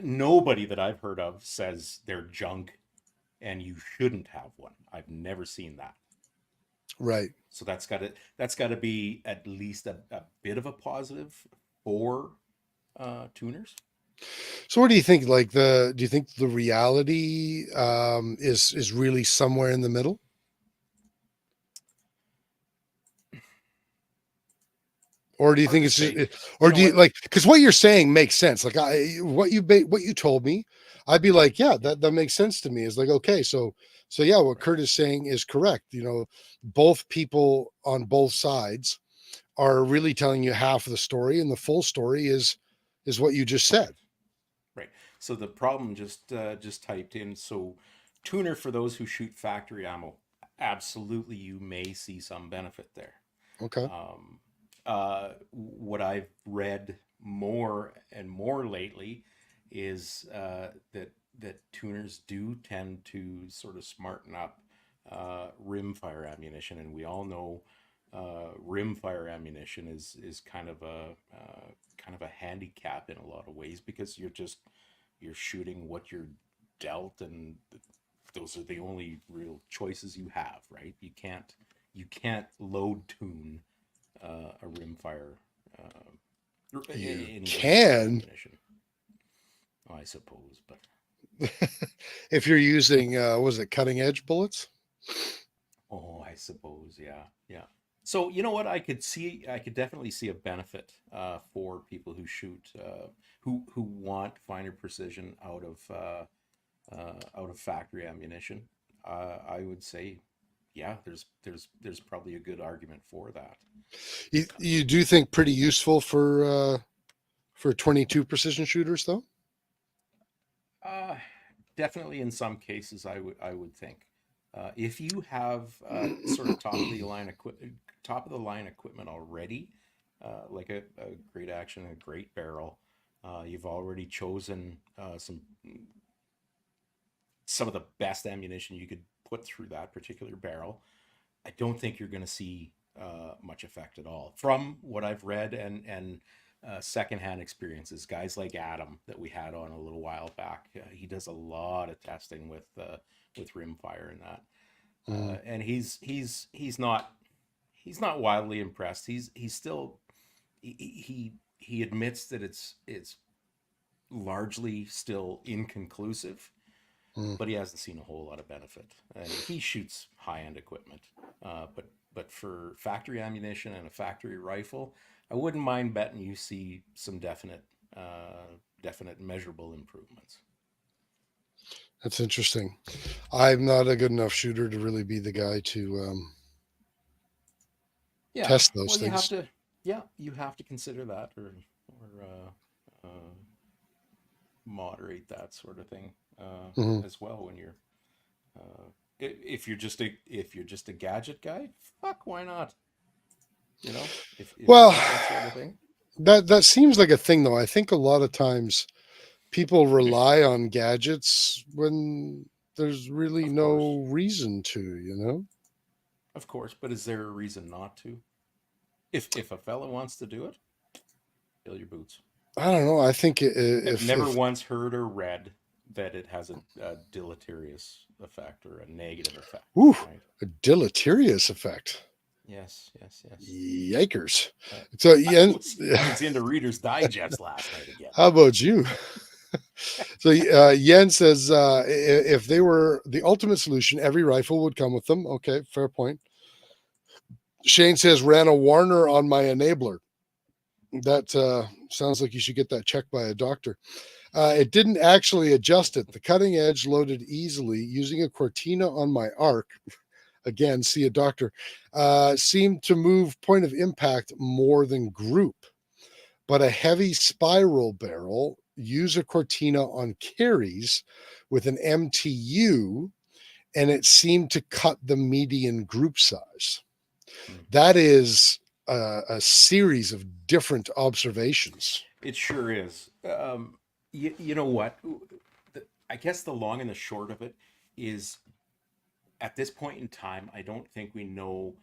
Nobody that I've heard of says they're junk and you shouldn't have one. I've never seen that. Right. So that's got to be at least a bit of a positive for tuners. So what do you think? Do you think the reality is really somewhere in the middle? Or do you think it's just, or do you like, because what you're saying makes sense. Like what you told me, I'd be like, yeah, that makes sense to me. It's like, okay, so yeah, what Kurt is saying is correct. You know, both people on both sides are really telling you half of the story, and the full story is what you just said. Right. So the problem just typed in. So tuner for those who shoot factory ammo. Absolutely, you may see some benefit there. Okay. What I've read more and more lately is that that tuners do tend to sort of smarten up rimfire ammunition, and we all know rimfire ammunition is kind of a handicap in a lot of ways, because you're shooting what you're dealt, and those are the only real choices you have, right? You can't load tune a rimfire You any rimfire can ammunition. Oh, I suppose, but if you're using was it cutting edge bullets? oh, I suppose, yeah, yeah. So you know what? I could definitely see a benefit for people who shoot, who want finer precision out of factory ammunition. I would say, yeah, there's probably a good argument for that. You do think pretty useful for 22 precision shooters though? Uh, Definitely in some cases, I would think. If you have sort of top of the line equipment already, like a great action, a great barrel, you've already chosen some of the best ammunition you could put through that particular barrel. I don't think you're going to see much effect at all from what I've read and secondhand experiences. Guys like Adam that we had on a little while back, he does a lot of testing with rimfire and that, and he's not wildly impressed. He's still he admits that it's largely still inconclusive, Mm. but he hasn't seen a whole lot of benefit. And he shoots high end equipment, but for factory ammunition and a factory rifle, I wouldn't mind betting you see some definite measurable improvements. That's interesting. I'm not a good enough shooter to really be the guy to Yeah, test those well, things. you have to consider that, or moderate that sort of thing Mhm. as well when you're if you're just a gadget guy, fuck, why not? You know, if you Well, like that sort of thing. that seems like a thing though. I think a lot of times people rely on gadgets when there's really Of course, no reason to, you know? of course, but is there a reason not to? If a fella wants to do it, fill your boots. I don't know. I think Never if once heard or read that it has a deleterious effect or a negative effect, whew, right? a deleterious effect. Yes, yes, yes. Yikers. Uh, So I was into Reader's Digest last night again. how about you? So Yen says if they were the ultimate solution, every rifle would come with them. Okay, fair point. Shane says ran a Warner on my enabler. That sounds like you should get that checked by a doctor. It didn't actually adjust it. The cutting edge loaded easily using a Cortina on my arc. Again, see a doctor. Seemed to move point of impact more than group. But a heavy spiral barrel, use a Cortina on carries with an MTU, and it seemed to cut the median group size. That is a series of different observations. It sure is. You know what? I guess the long and the short of it is, at this point in time, I don't think we know.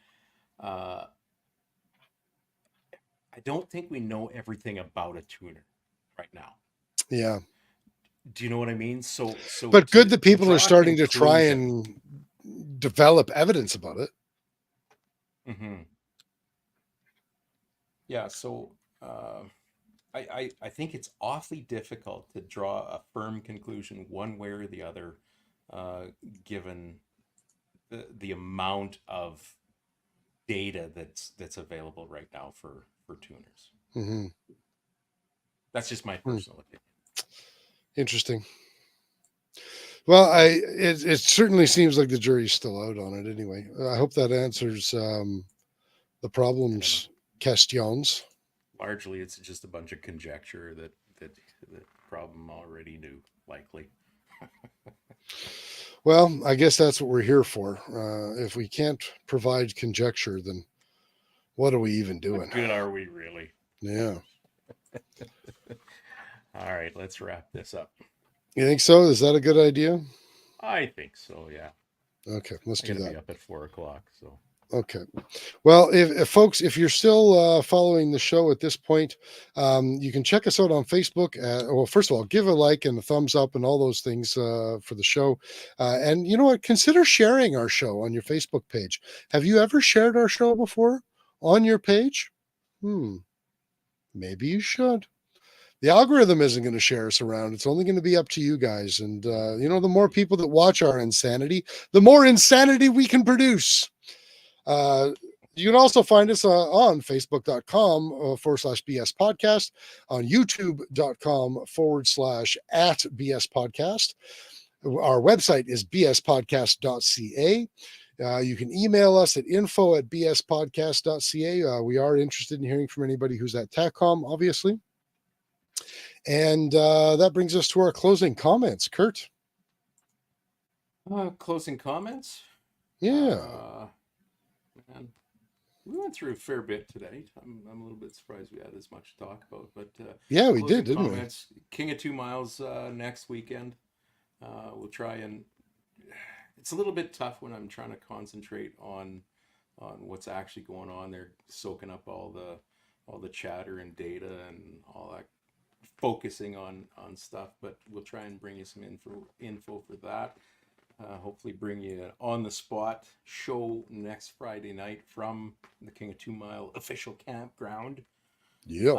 I don't think we know everything about a tuner right now. Yeah. Do you know what I mean? So But good to that people draw are a starting to try conclusion. and develop evidence about it. Mm-hmm. Yeah. So I think it's awfully difficult to draw a firm conclusion one way or the other, given the amount of data that's available right now for tuners. Mm-hmm. That's just my personal opinion. Interesting. Well, it certainly seems like the jury's still out on it anyway. I hope that answers the problems questions. Largely, it's just a bunch of conjecture that problem already knew, likely. Well, I guess that's what we're here for. If we can't provide conjecture, then what are we even doing? What good are we really? Yeah. All right, let's wrap this up. You think so? Is that a good idea? I think so, yeah. Okay, let's I do gotta that. be up at 4:00, so. Okay. Well, if folks, if you're still following the show at this point, you can check us out on Facebook. Well, first of all, give a like and a thumbs up and all those things for the show. And you know what? Consider sharing our show on your Facebook page. Have you ever shared our show before on your page? Maybe you should. The algorithm isn't going to share us around. It's only going to be up to you guys. And, the more people that watch our insanity, the more insanity we can produce. You can also find us on facebook.com/BS podcast, on youtube.com/@BS podcast. Our website is bspodcast.ca. You can email us at info@bspodcast.ca. We are interested in hearing from anybody who's at TACCOM, obviously. And that brings us to our closing comments. Kurt? Closing comments? Yeah. Man, we went through a fair bit today. I'm a little bit surprised we had as much to talk about, but yeah, we closing did, didn't comments. King of 2 Miles next weekend. We'll try and. It's a little bit tough when I'm trying to concentrate on what's actually going on. They're soaking up all the chatter and data and all that, focusing on stuff. But we'll try and bring you some info for that. Hopefully bring you an on-the-spot show next Friday night from the King of 2 Mile official campground. Yeah.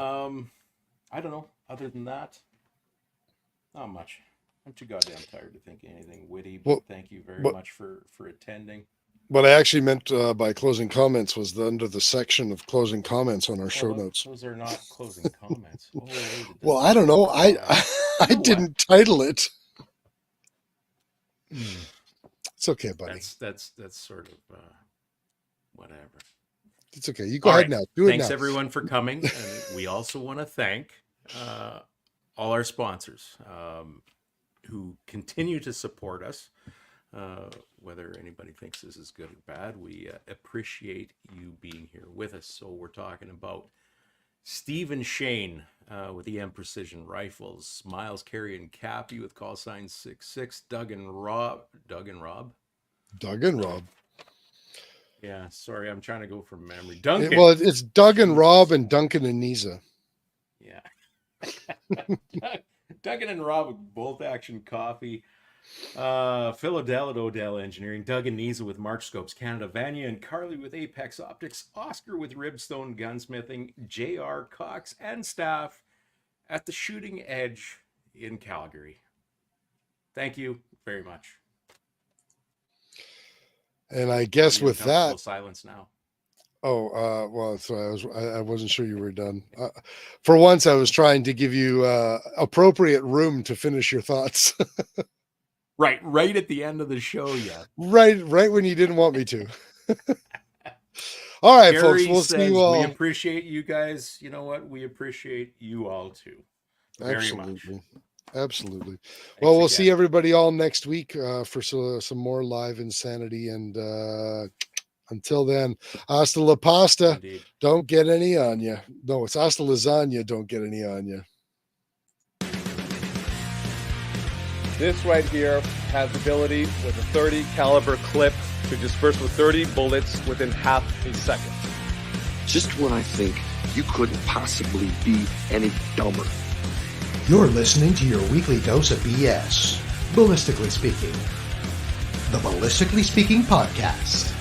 I don't know. Other than that, not much. I'm too goddamn tired to think anything witty, but thank you very much for attending. What I actually meant by closing comments was under the section of closing comments on our show notes. Those are not closing comments. Well, I don't know. I didn't title it. It's okay, buddy. That's sort of whatever. It's okay. You go ahead now. Do it now. Thanks everyone for coming, and we also want to thank all our sponsors who continue to support us. Whether anybody thinks this is good or bad, we appreciate you being here with us. So we're talking about Steve and Shane with EM Precision Rifles, Miles, Carey, and Cappy with call sign 66, Doug and Rob. Yeah, sorry, I'm trying to go from memory. Duncan. Well, it's Doug and Rob and Duncan and Nisa. Yeah. Duncan and Rob with Bolt Action Coffee. Phil Odell at Odell Engineering, Doug and Nisa with Mark Scopes Canada, Vanya and Carly with Apex Optics, Oscar with Ribstone Gunsmithing, JR Cox and staff at the Shooting Edge in Calgary. Thank you very much. And I guess with that, silence now. Oh, well, so I wasn't sure you were done. For once, I was trying to give you appropriate room to finish your thoughts. Right at the end of the show, yeah. Right when you didn't want me to. All right, Gary folks, we'll see you all. We appreciate you guys. You know what? We appreciate you all too. Very much. Absolutely. Well, we'll see everybody all next week for some more live insanity. And until then, hasta la pasta. Indeed. Don't get any on you. No, it's hasta lasagna. Don't get any on you. This right here has the ability with a 30 caliber clip to disperse with 30 bullets within half a second. Just when I think you couldn't possibly be any dumber. You're listening to your weekly dose of BS, Ballistically Speaking. The Ballistically Speaking Podcast.